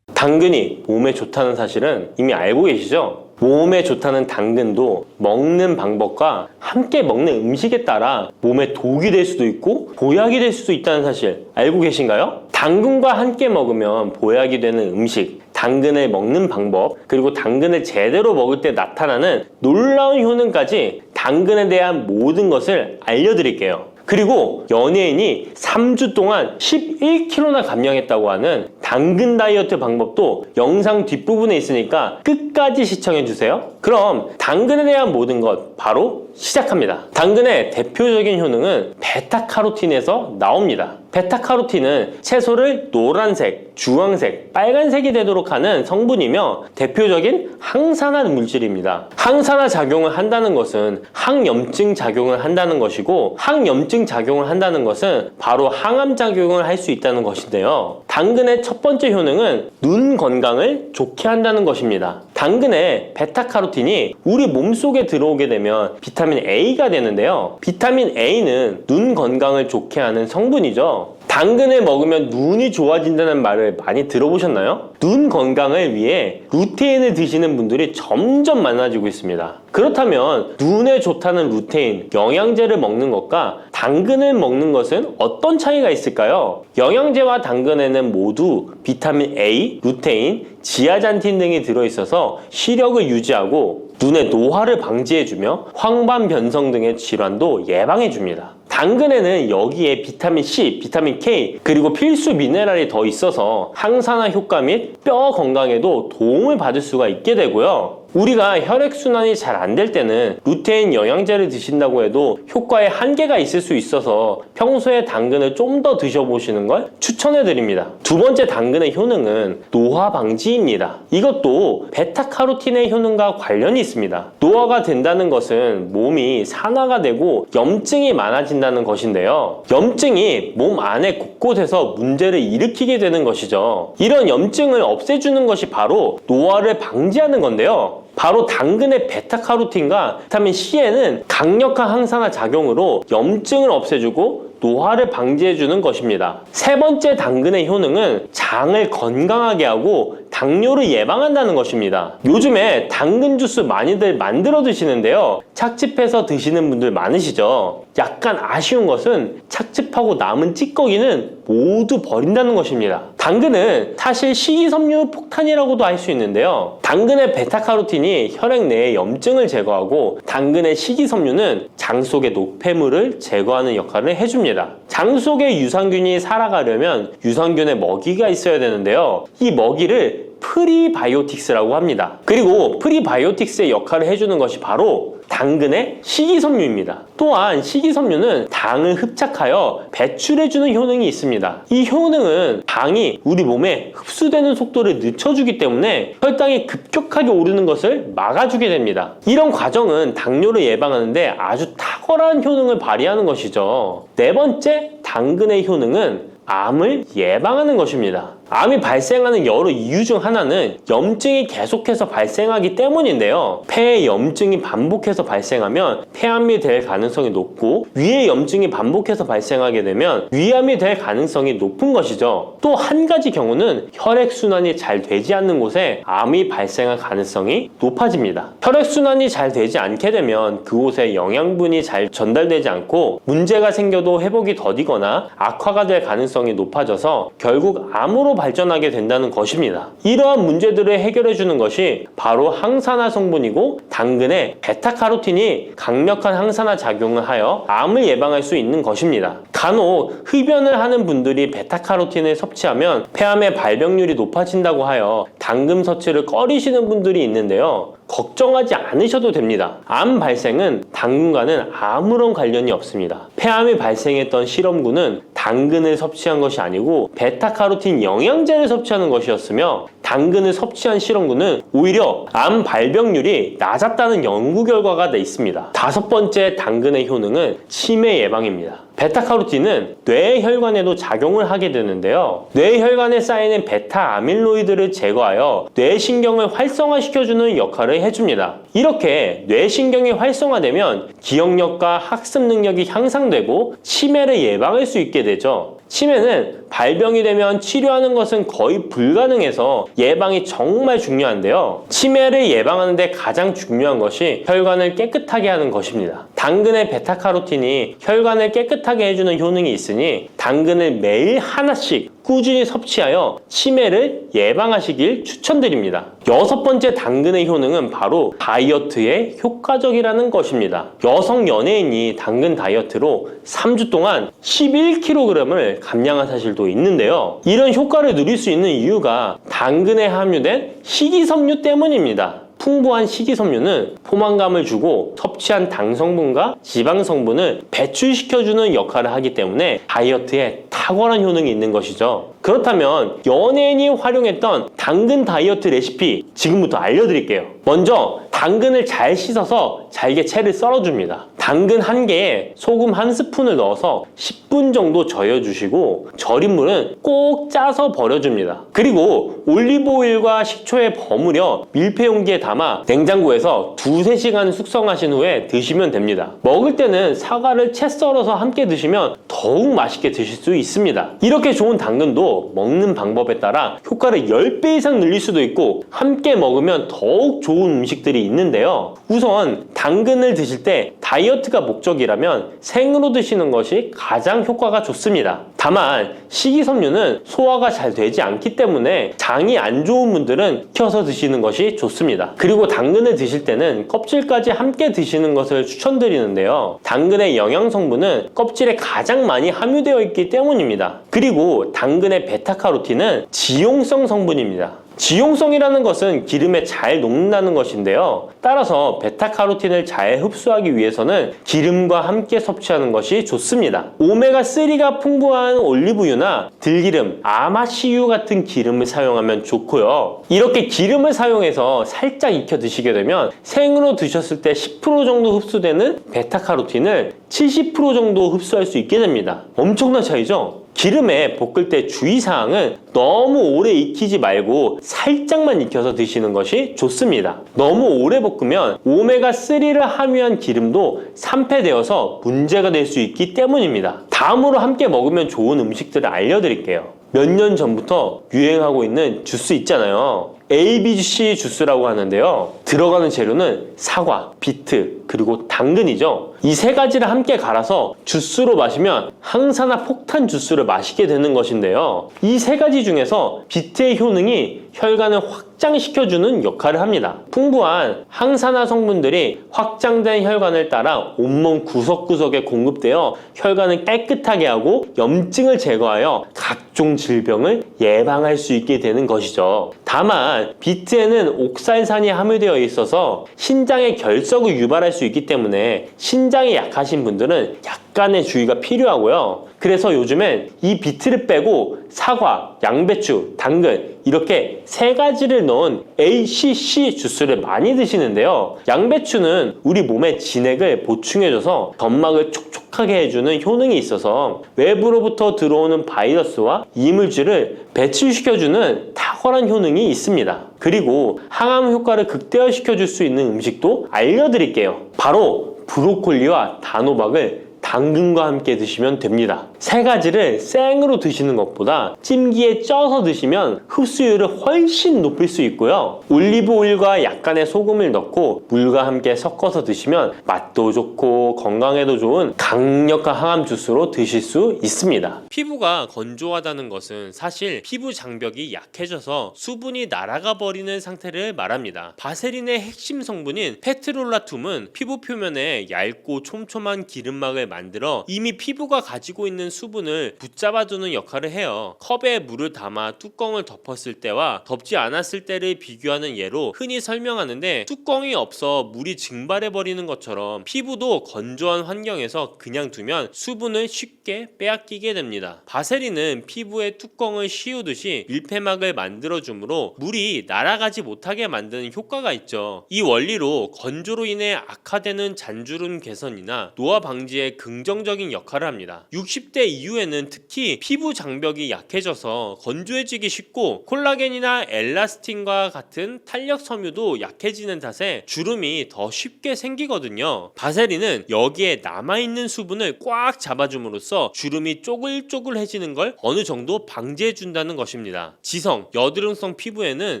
당근이 몸에 좋다는 사실은 이미 알고 계시죠? 몸에 좋다는 당근도 먹는 방법과 함께 먹는 음식에 따라 몸에 독이 될 수도 있고 보약이 될 수도 있다는 사실 알고 계신가요? 당근과 함께 먹으면 보약이 되는 음식, 당근을 먹는 방법, 그리고 당근을 제대로 먹을 때 나타나는 놀라운 효능까지 당근에 대한 모든 것을 알려드릴게요. 그리고 연예인이 3주 동안 11kg나 감량했다고 하는 당근 다이어트 방법도 영상 뒷부분에 있으니까 끝까지 시청해주세요. 그럼 당근에 대한 모든 것 바로 시작합니다. 당근의 대표적인 효능은 베타카로틴에서 나옵니다. 베타카로틴은 채소를 노란색, 주황색, 빨간색이 되도록 하는 성분이며 대표적인 항산화 물질입니다. 항산화 작용을 한다는 것은 항염증 작용을 한다는 것이고 항염증 작용을 한다는 것은 바로 항암 작용을 할 수 있다는 것인데요. 당근의 첫 번째 효능은 눈 건강을 좋게 한다는 것입니다. 당근의 베타카로틴이 우리 몸속에 들어오게 되면 비타민 A가 되는데요. 비타민 A는 눈 건강을 좋게 하는 성분이죠. 당근을 먹으면 눈이 좋아진다는 말을 많이 들어보셨나요? 눈 건강을 위해 루테인을 드시는 분들이 점점 많아지고 있습니다. 그렇다면 눈에 좋다는 루테인, 영양제를 먹는 것과 당근을 먹는 것은 어떤 차이가 있을까요? 영양제와 당근에는 모두 비타민 A, 루테인, 지아잔틴 등이 들어있어서 시력을 유지하고 눈의 노화를 방지해주며 황반 변성 등의 질환도 예방해줍니다. 당근에는 여기에 비타민 C, 비타민 K, 그리고 필수 미네랄이 더 있어서 항산화 효과 및 뼈 건강에도 도움을 받을 수가 있게 되고요. 우리가 혈액순환이 잘 안 될 때는 루테인 영양제를 드신다고 해도 효과에 한계가 있을 수 있어서 평소에 당근을 좀 더 드셔보시는 걸 추천해드립니다. 두 번째 당근의 효능은 노화 방지입니다. 이것도 베타카로틴의 효능과 관련이 있습니다. 노화가 된다는 것은 몸이 산화가 되고 염증이 많아진다는 것인데요. 염증이 몸 안에 곳곳에서 문제를 일으키게 되는 것이죠. 이런 염증을 없애주는 것이 바로 노화를 방지하는 건데요. 바로 당근의 베타카로틴과 비타민 C에는 강력한 항산화 작용으로 염증을 없애주고 노화를 방지해주는 것입니다. 세 번째 당근의 효능은 장을 건강하게 하고 당뇨를 예방한다는 것입니다. 요즘에 당근 주스 많이들 만들어 드시는데요. 착즙해서 드시는 분들 많으시죠? 약간 아쉬운 것은 착즙하고 남은 찌꺼기는 모두 버린다는 것입니다. 당근은 사실 식이섬유 폭탄이라고도 할 수 있는데요. 당근의 베타카로틴이 혈액 내의 염증을 제거하고 당근의 식이섬유는 장 속의 노폐물을 제거하는 역할을 해줍니다. 장 속의 유산균이 살아가려면 유산균의 먹이가 있어야 되는데요. 이 먹이를 프리바이오틱스라고 합니다. 그리고 프리바이오틱스의 역할을 해주는 것이 바로 당근의 식이섬유입니다. 또한 식이섬유는 당을 흡착하여 배출해주는 효능이 있습니다. 이 효능은 당이 우리 몸에 흡수되는 속도를 늦춰주기 때문에 혈당이 급격하게 오르는 것을 막아주게 됩니다. 이런 과정은 당뇨를 예방하는데 아주 탁월한 효능을 발휘하는 것이죠. 네 번째 당근의 효능은 암을 예방하는 것입니다. 암이 발생하는 여러 이유 중 하나는 염증이 계속해서 발생하기 때문인데요. 폐에 염증이 반복해서 발생하면 폐암이 될 가능성이 높고 위에 염증이 반복해서 발생하게 되면 위암이 될 가능성이 높은 것이죠. 또 한 가지 경우는 혈액순환이 잘 되지 않는 곳에 암이 발생할 가능성이 높아집니다. 혈액순환이 잘 되지 않게 되면 그곳에 영양분이 잘 전달되지 않고 문제가 생겨도 회복이 더디거나 악화가 될 가능성이 높아져서 결국 암으로 발전하게 된다는 것입니다. 이러한 문제들을 해결해 주는 것이 바로 항산화 성분이고 당근의 베타카로틴이 강력한 항산화 작용을 하여 암을 예방할 수 있는 것입니다. 간혹 흡연을 하는 분들이 베타카로틴을 섭취하면 폐암의 발병률이 높아진다고 하여 당근 섭취를 꺼리시는 분들이 있는데요. 걱정하지 않으셔도 됩니다. 암 발생은 당근과는 아무런 관련이 없습니다. 폐암이 발생했던 실험군은 당근을 섭취한 것이 아니고 베타카로틴 영양제를 섭취하는 것이었으며 당근을 섭취한 실험군은 오히려 암 발병률이 낮았다는 연구 결과가 있습니다. 다섯 번째 당근의 효능은 치매 예방입니다. 베타카로틴은 뇌혈관에도 작용을 하게 되는데요. 뇌혈관에 쌓이는 베타 아밀로이드를 제거하여 뇌신경을 활성화시켜주는 역할을 해줍니다. 이렇게 뇌신경이 활성화되면 기억력과 학습 능력이 향상되고 치매를 예방할 수 있게 되죠. 치매는 발병이 되면 치료하는 것은 거의 불가능해서 예방이 정말 중요한데요. 치매를 예방하는 데 가장 중요한 것이 혈관을 깨끗하게 하는 것입니다. 당근의 베타카로틴이 혈관을 깨끗하게 해주는 효능이 있으니 당근을 매일 하나씩 꾸준히 섭취하여 치매를 예방하시길 추천드립니다. 6번째 당근의 효능은 바로 다이어트에 효과적이라는 것입니다. 여성 연예인이 당근 다이어트로 3주 동안 11kg을 감량한 사실도 있는데요. 이런 효과를 누릴 수 있는 이유가 당근에 함유된 식이섬유 때문입니다. 풍부한 식이섬유는 포만감을 주고 섭취한 당 성분과 지방 성분을 배출시켜주는 역할을 하기 때문에 다이어트에 탁월한 효능이 있는 것이죠. 그렇다면 연예인이 활용했던 당근 다이어트 레시피 지금부터 알려드릴게요. 먼저 당근을 잘 씻어서 잘게 채를 썰어줍니다. 당근 1개에 소금 1스푼을 넣어서 10분 정도 저어주시고 절인 물은 꼭 짜서 버려줍니다. 그리고 올리브오일과 식초에 버무려 밀폐 용기에 담아 냉장고에서 2~3시간 숙성하신 후에 드시면 됩니다. 먹을 때는 사과를 채 썰어서 함께 드시면 더욱 맛있게 드실 수 있습니다. 이렇게 좋은 당근도 먹는 방법에 따라 효과를 10배 이상 늘릴 수도 있고 함께 먹으면 더욱 좋은 음식들이 있는데요. 우선 당근을 드실 때 다이어트가 목적이라면 생으로 드시는 것이 가장 효과가 좋습니다. 다만 식이섬유는 소화가 잘 되지 않기 때문에 장이 안 좋은 분들은 익혀서 드시는 것이 좋습니다. 그리고 당근을 드실 때는 껍질까지 함께 드시는 것을 추천드리는데요. 당근의 영양 성분은 껍질에 가장 많이 함유되어 있기 때문입니다. 그리고 당근의 베타카로틴은 지용성 성분입니다. 지용성이라는 것은 기름에 잘 녹는다는 것인데요. 따라서 베타카로틴을 잘 흡수하기 위해서는 기름과 함께 섭취하는 것이 좋습니다. 오메가3가 풍부한 올리브유나 들기름, 아마씨유 같은 기름을 사용하면 좋고요. 이렇게 기름을 사용해서 살짝 익혀 드시게 되면 생으로 드셨을 때 10% 정도 흡수되는 베타카로틴을 70% 정도 흡수할 수 있게 됩니다. 엄청난 차이죠? 기름에 볶을 때 주의사항은 너무 오래 익히지 말고 살짝만 익혀서 드시는 것이 좋습니다. 너무 오래 볶으면 오메가3를 함유한 기름도 산패되어서 문제가 될 수 있기 때문입니다. 다음으로 함께 먹으면 좋은 음식들을 알려드릴게요. 몇 년 전부터 유행하고 있는 주스 있잖아요. ABC 주스라고 하는데요. 들어가는 재료는 사과, 비트, 그리고 당근이죠. 이 3가지를 함께 갈아서 주스로 마시면 항산화 폭탄 주스를 마시게 되는 것인데요. 이 3가지 중에서 비트의 효능이 혈관을 확장시켜주는 역할을 합니다. 풍부한 항산화 성분들이 확장된 혈관을 따라 온몸 구석구석에 공급되어 혈관을 깨끗하게 하고 염증을 제거하여 각종 질병을 예방할 수 있게 되는 것이죠. 다만 비트에는 옥살산이 함유되어 있어서 신장의 결석을 유발할 수 있기 때문에 신장이 약하신 분들은 약간의 주의가 필요하고요. 그래서 요즘엔 이 비트를 빼고 사과, 양배추, 당근 이렇게 3가지를 넣은 ACC 주스를 많이 드시는데요. 양배추는 우리 몸의 진액을 보충해줘서 점막을 촉촉하게 해주는 효능이 있어서 외부로부터 들어오는 바이러스와 이물질을 배출시켜주는 탁월한 효능이 있습니다. 그리고 항암 효과를 극대화시켜줄 수 있는 음식도 알려드릴게요. 바로 브로콜리와 단호박을 당근과 함께 드시면 됩니다. 3가지를 생으로 드시는 것보다 찜기에 쪄서 드시면 흡수율을 훨씬 높일 수 있고요. 올리브 오일과 약간의 소금을 넣고 물과 함께 섞어서 드시면 맛도 좋고 건강에도 좋은 강력한 항암 주스로 드실 수 있습니다. 피부가 건조하다는 것은 사실 피부 장벽이 약해져서 수분이 날아가 버리는 상태를 말합니다. 바세린의 핵심 성분인 페트롤라툼은 피부 표면에 얇고 촘촘한 기름막을 만들어 이미 피부가 가지고 있는 수분을 붙잡아두는 역할을 해요. 컵에 물을 담아 뚜껑을 덮었을 때와 덮지 않았을 때를 비교하는 예로 흔히 설명하는데, 뚜껑이 없어 물이 증발해버리는 것처럼 피부도 건조한 환경에서 그냥 두면 수분을 쉽게 빼앗기게 됩니다. 바세린은 피부의 뚜껑을 씌우듯이 밀폐막을 만들어주므로 물이 날아가지 못하게 만드는 효과가 있죠. 이 원리로 건조로 인해 악화되는 잔주름 개선이나 노화 방지에 긍정적인 역할을 합니다. 60대 이후에는 특히 피부 장벽이 약해져서 건조해지기 쉽고 콜라겐이나 엘라스틴과 같은 탄력 섬유도 약해지는 탓에 주름이 더 쉽게 생기거든요. 바세린은 여기에 남아있는 수분을 꽉 잡아줌으로써 주름이 쪼글쪼글해지는 걸 어느 정도 방지해준다는 것입니다. 지성, 여드름성 피부에는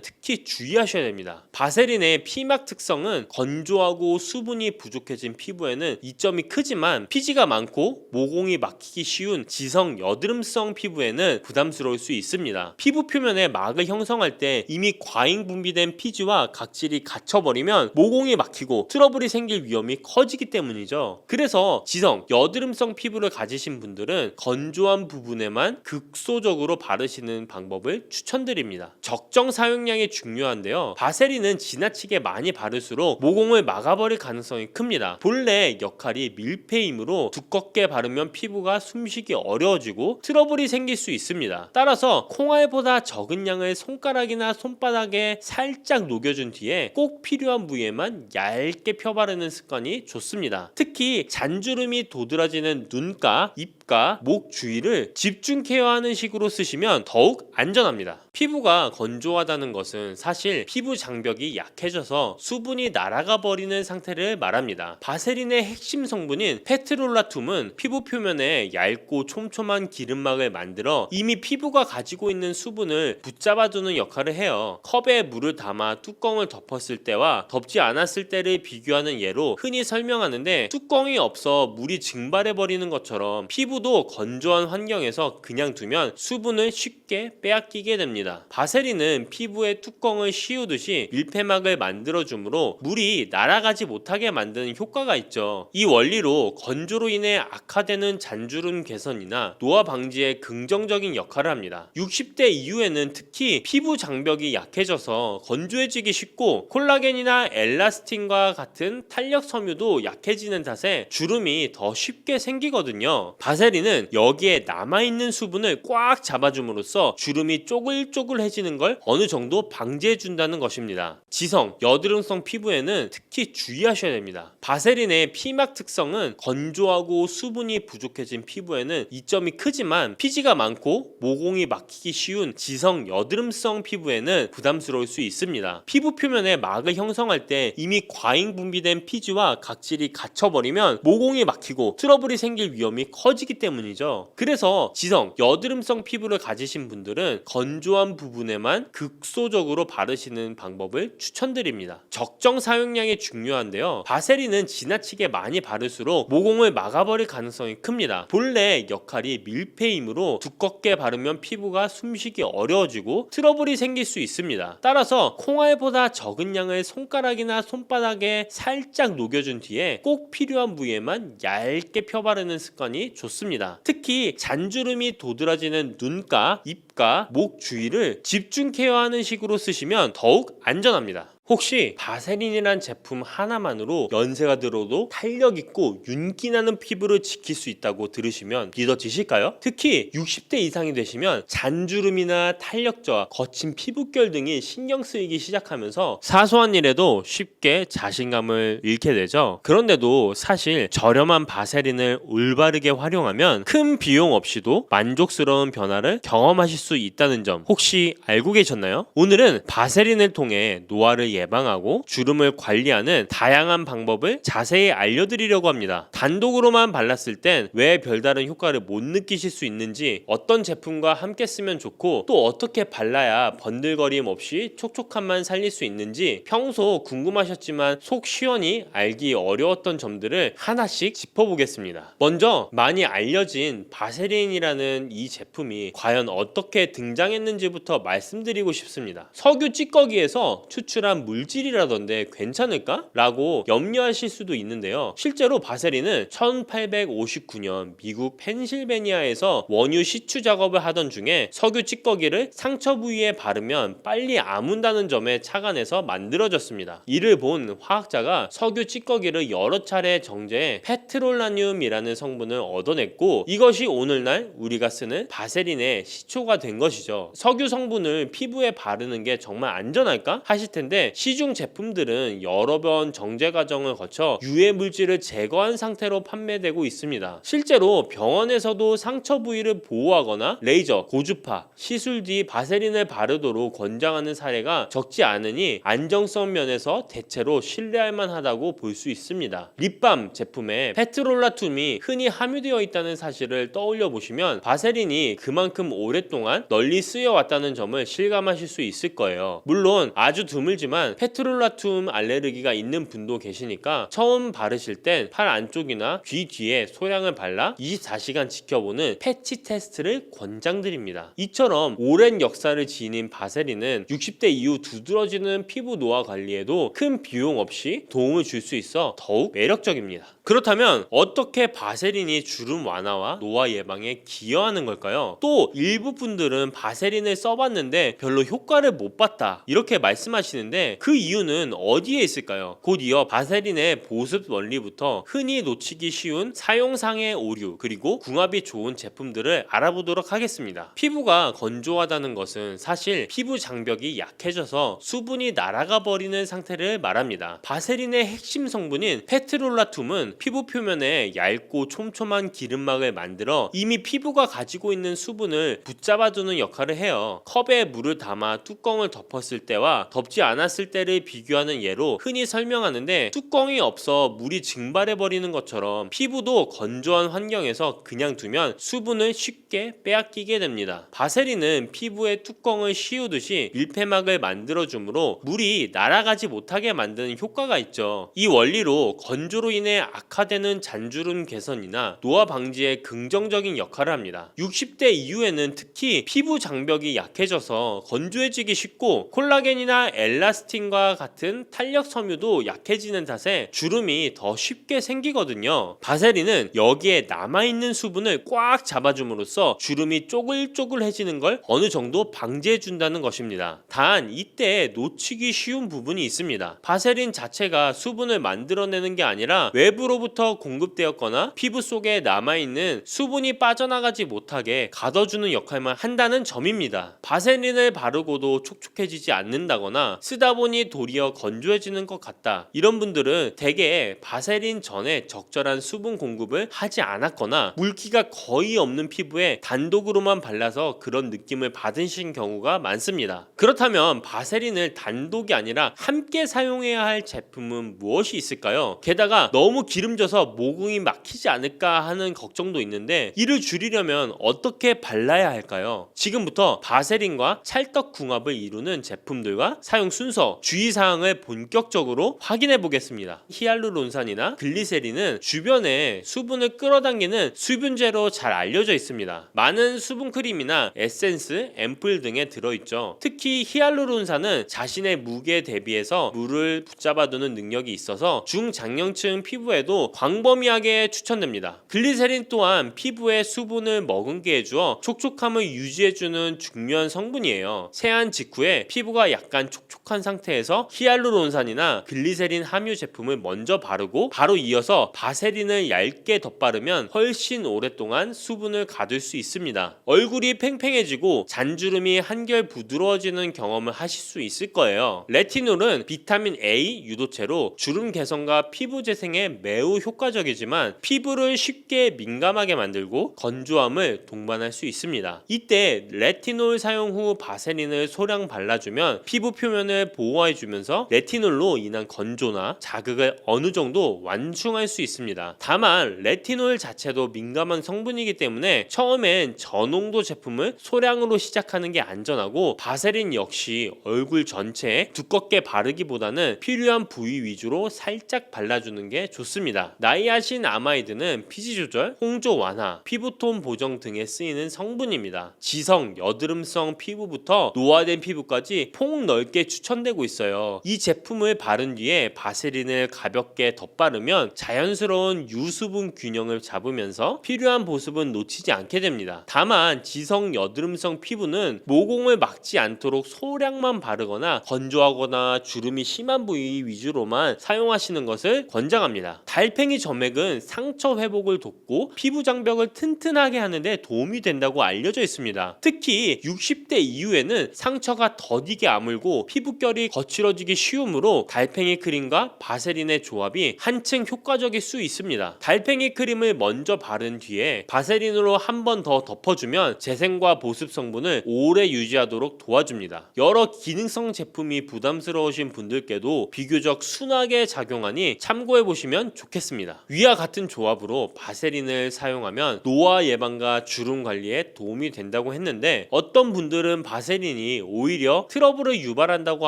특히 주의하셔야 됩니다. 바세린의 피막 특성은 건조하고 수분이 부족해진 피부에는 이점이 크지만 피지가 많고 모공이 막히기 쉬운 지성 여드름성 피부에는 부담스러울 수 있습니다. 피부 표면에 막을 형성할 때 이미 과잉 분비된 피지와 각질이 갇혀버리면 모공이 막히고 트러블이 생길 위험이 커지기 때문이죠. 그래서 지성 여드름성 피부를 가지신 분들은 건조한 부분에만 극소적으로 바르시는 방법을 추천드립니다. 적정 사용량이 중요한데요. 바세린은 지나치게 많이 바를수록 모공을 막아버릴 가능성이 큽니다. 본래 역할이 밀폐이므로 두껍게 바르면 피부가 숨쉬기 어려워지고 트러블이 생길 수 있습니다. 따라서 콩알보다 적은 양을 손가락이나 손바닥에 살짝 녹여준 뒤에 꼭 필요한 부위에만 얇게 펴바르는 습관이 좋습니다. 특히 잔주름이 도드라지는 눈가, 입가, 목 주위를 집중 케어하는 식으로 쓰시면 더욱 안전합니다. 피부가 건조하다는 것은 사실 피부 장벽이 약해져서 수분이 날아가 버리는 상태를 말합니다. 바세린의 핵심 성분인 페트롤라툼은 피부 표면에 얇고 촘촘한 기름막을 만들어 이미 피부가 가지고 있는 수분을 붙잡아두는 역할을 해요. 컵에 물을 담아 뚜껑을 덮었을 때와 덮지 않았을 때를 비교하는 예로 흔히 설명하는데, 뚜껑이 없어 물이 증발해 버리는 것처럼 피부도 건조한 환경에서 그냥 두면 수분을 쉽게 빼앗기게 됩니다. 바세린은 피부에 뚜껑을 씌우듯이 밀폐막을 만들어주므로 물이 날아가지 못하게 만드는 효과가 있죠. 이 원리로 건조로 인해 악화되는 잔주름 개선이나 노화 방지에 긍정적인 역할을 합니다. 60대 이후에는 특히 피부 장벽이 약해져서 건조해지기 쉽고 콜라겐이나 엘라스틴과 같은 탄력 섬유도 약해지는 탓에 주름이 더 쉽게 생기거든요. 바세린은 여기에 남아있는 수분을 꽉 잡아줌으로써 주름이 쪼글쪼글해지는 걸 어느 정도 방지해준다는 것입니다. 지성, 여드름성 피부에는 특히 주의하셔야 됩니다. 바세린의 피막 특성은 건조하고 수분이 부족해진 피부에는 이점이 크지만 피지가 많고 모공이 막히기 쉬운 지성 여드름성 피부에는 부담스러울 수 있습니다. 피부 표면에 막을 형성할 때 이미 과잉 분비된 피지와 각질이 갇혀버리면 모공이 막히고 트러블이 생길 위험이 커지기 때문이죠. 그래서 지성, 여드름성 피부를 가지신 분들은 건조한 부분에만 극소적으로 바르시는 방법을 추천드립니다. 적정 사용량이 중요한데요. 바세린은 지나치게 많이 바를수록 모공을 막아버릴 가능성이 큽니다. 본래 역할이 밀폐이므로 두껍게 바르면 피부가 숨쉬기 어려워지고 트러블이 생길 수 있습니다. 따라서 콩알보다 적은 양을 손가락이나 손바닥에 살짝 녹여준 뒤에 꼭 필요한 부위에만 얇게 펴바르는 습관이 좋습니다. 특히 잔주름이 도드라지는 눈가, 입가, 목 주위를 집중 케어하는 식으로 쓰시면 더욱 안전합니다. 혹시 바세린이란 제품 하나만으로 연세가 들어도 탄력 있고 윤기 나는 피부를 지킬 수 있다고 들으시면 믿어지실까요? 특히 60대 이상이 되시면 잔주름이나 탄력 저하, 거친 피부결 등이 신경 쓰이기 시작하면서 사소한 일에도 쉽게 자신감을 잃게 되죠. 그런데도 사실 저렴한 바세린을 올바르게 활용하면 큰 비용 없이도 만족스러운 변화를 경험하실 수 있다는 점 혹시 알고 계셨나요? 오늘은 바세린을 통해 노화를 예방하고 주름을 관리하는 다양한 방법을 자세히 알려드리려고 합니다. 단독으로만 발랐을 땐 왜 별다른 효과를 못 느끼실 수 있는지, 어떤 제품과 함께 쓰면 좋고 또 어떻게 발라야 번들거림 없이 촉촉함만 살릴 수 있는지 평소 궁금하셨지만 속 시원히 알기 어려웠던 점들을 하나씩 짚어보겠습니다. 먼저 많이 알려진 바세린이라는 이 제품이 과연 어떻게 등장했는지부터 말씀드리고 싶습니다. 석유 찌꺼기에서 추출한 물질이라던데 괜찮을까? 라고 염려하실 수도 있는데요. 실제로 바세린은 1859년 미국 펜실베니아에서 원유 시추 작업을 하던 중에 석유 찌꺼기를 상처 부위에 바르면 빨리 아문다는 점에 착안해서 만들어졌습니다. 이를 본 화학자가 석유 찌꺼기를 여러 차례 정제해 페트롤라늄이라는 성분을 얻어냈고, 이것이 오늘날 우리가 쓰는 바세린의 시초가 된 것이죠. 석유 성분을 피부에 바르는 게 정말 안전할까? 하실 텐데 시중 제품들은 여러 번 정제 과정을 거쳐 유해 물질을 제거한 상태로 판매되고 있습니다. 실제로 병원에서도 상처 부위를 보호하거나 레이저, 고주파, 시술 뒤 바세린을 바르도록 권장하는 사례가 적지 않으니 안정성 면에서 대체로 신뢰할 만하다고 볼 수 있습니다. 립밤 제품에 페트롤라툼이 흔히 함유되어 있다는 사실을 떠올려 보시면 바세린이 그만큼 오랫동안 널리 쓰여왔다는 점을 실감하실 수 있을 거예요. 물론 아주 드물지만 페트롤라툼 알레르기가 있는 분도 계시니까 처음 바르실 땐 팔 안쪽이나 귀 뒤에 소량을 발라 24시간 지켜보는 패치 테스트를 권장드립니다. 이처럼 오랜 역사를 지닌 바세린은 60대 이후 두드러지는 피부 노화 관리에도 큰 비용 없이 도움을 줄 수 있어 더욱 매력적입니다. 그렇다면 어떻게 바세린이 주름 완화와 노화 예방에 기여하는 걸까요? 또 일부 분들은 바세린을 써봤는데 별로 효과를 못 봤다 이렇게 말씀하시는데 그 이유는 어디에 있을까요? 곧 이어 바세린의 보습 원리부터 흔히 놓치기 쉬운 사용상의 오류 그리고 궁합이 좋은 제품들을 알아보도록 하겠습니다. 피부가 건조하다는 것은 사실 피부 장벽이 약해져서 수분이 날아가 버리는 상태를 말합니다. 바세린의 핵심 성분인 페트롤라툼은 피부 표면에 얇고 촘촘한 기름막을 만들어 이미 피부가 가지고 있는 수분을 붙잡아두는 역할을 해요. 컵에 물을 담아 뚜껑을 덮었을 때와 덮지 않았을 때를 비교하는 예로 흔히 설명하는데 뚜껑이 없어 물이 증발해버리는 것처럼 피부도 건조한 환경에서 그냥 두면 수분을 쉽게 빼앗기게 됩니다. 바세린은 피부에 뚜껑을 씌우듯이 밀폐막을 만들어주므로 물이 날아가지 못하게 만드는 효과가 있죠. 이 원리로 건조로 인해 악화되는 잔주름 개선이나 노화 방지에 긍정적인 역할을 합니다. 60대 이후에는 특히 피부 장벽이 약해져서 건조해지기 쉽고 콜라겐이나 엘라스틴과 같은 탄력 섬유도 약해지는 탓에 주름이 더 쉽게 생기거든요. 바세린은 여기에 남아있는 수분을 꽉 잡아줌으로써 주름이 쪼글쪼글해지는 걸 어느 정도 방지해준다는 것입니다. 단 이때 놓치기 쉬운 부분이 있습니다. 바세린 자체가 수분을 만들어내는 게 아니라 외부로부터 공급되었거나 피부 속에 남아있는 수분이 빠져나가지 못하게 가둬주는 역할만 한다는 점입니다. 바세린을 바르고도 촉촉해지지 않는다거나 쓰다 보니 도리어 건조해지는 것 같다. 이런 분들은 대개 바세린 전에 적절한 수분 공급을 하지 않았거나 물기가 거의 없는 피부에 단독으로만 발라서 그런 느낌을 받으신 경우가 많습니다. 그렇다면 바세린을 단독이 아니라 함께 사용해야 할 제품은 무엇이 있을까요? 게다가 너무 기름져서 모공이 막히지 않을까 하는 걱정도 있는데 이를 줄이려면 어떻게 발라야 할까요? 지금부터 바세린과 찰떡궁합을 이루는 제품들과 사용 순서, 주의사항을 본격적으로 확인해 보겠습니다. 히알루론산이나 글리세린은 주변에 수분을 끌어당기는 수분제로 잘 알려져 있습니다. 많은 수분크림이나 에센스, 앰플 등에 들어있죠. 특히 히알루론산은 자신의 무게에 대비해서 물을 붙잡아두는 능력이 있어서 중장년층 피부에도 광범위하게 추천됩니다. 글리세린 또한 피부에 수분을 머금게 해주어 촉촉함을 유지해주는 중요한 성분이에요. 세안 직후에 피부가 약간 촉촉한 상태에서 히알루론산이나 글리세린 함유 제품을 먼저 바르고 바로 이어서 바세린을 얇게 덧바르면 훨씬 오랫동안 수분을 가둘 수 있습니다. 얼굴이 팽팽해지고 잔주름이 한결 부드러워지는 경험을 하실 수 있을 거예요. 레티놀은 비타민 A 유도체로 주름 개선과 피부 재생에 매우 효과적이지만 피부를 쉽게 민감하게 만들고 건조함을 동반할 수 있습니다. 이때 레티놀 사용 후 바세린을 소량 발라주면 피부 표면을 보호해주면서 레티놀로 인한 건조나 자극을 어느 정도 완충할 수 있습니다. 다만 레티놀 자체도 민감한 성분이기 때문에 처음엔 저농도 제품을 소량으로 시작하는 게 안전하고 바세린 역시 얼굴 전체에 두껍게 바르기보다는 필요한 부위 위주로 살짝 발라주는 게 좋습니다. 나이아신 아마이드는 피지 조절, 홍조 완화, 피부톤 보정 등에 쓰이는 성분입니다. 지성, 여드름성 피부부터 노화된 피부까지 폭넓게 추천되고 있어요. 이 제품을 바른 뒤에 바세린을 가볍게 덧바르면 자연스러운 유수분 균형을 잡으면서 필요한 보습은 놓치지 않게 됩니다. 다만 지성 여드름성 피부는 모공을 막지 않도록 소량만 바르거나 건조하거나 주름이 심한 부위 위주로만 사용하시는 것을 권장합니다. 달팽이 점액은 상처 회복을 돕고 피부 장벽을 튼튼하게 하는데 도움이 된다고 알려져 있습니다. 특히 60대 이후에는 상처가 더디게 아물고 피부결이 거칠어지기 쉬우므로 달팽이 크림과 바세린의 조합이 한층 효과적일 수 있습니다. 달팽이 크림을 먼저 바른 뒤에 바세린으로 한 번 더 덮어주면 재생과 보습 성분을 오래 유지하도록 도와줍니다. 여러 기능성 제품이 부담스러우신 분들께도 비교적 순하게 작용하니 참고해보시면 좋겠습니다. 위와 같은 조합으로 바세린을 사용하면 노화 예방과 주름 관리에 도움이 된다고 했는데, 어떤 분들은 바세린이 오히려 트러블을 유발한다고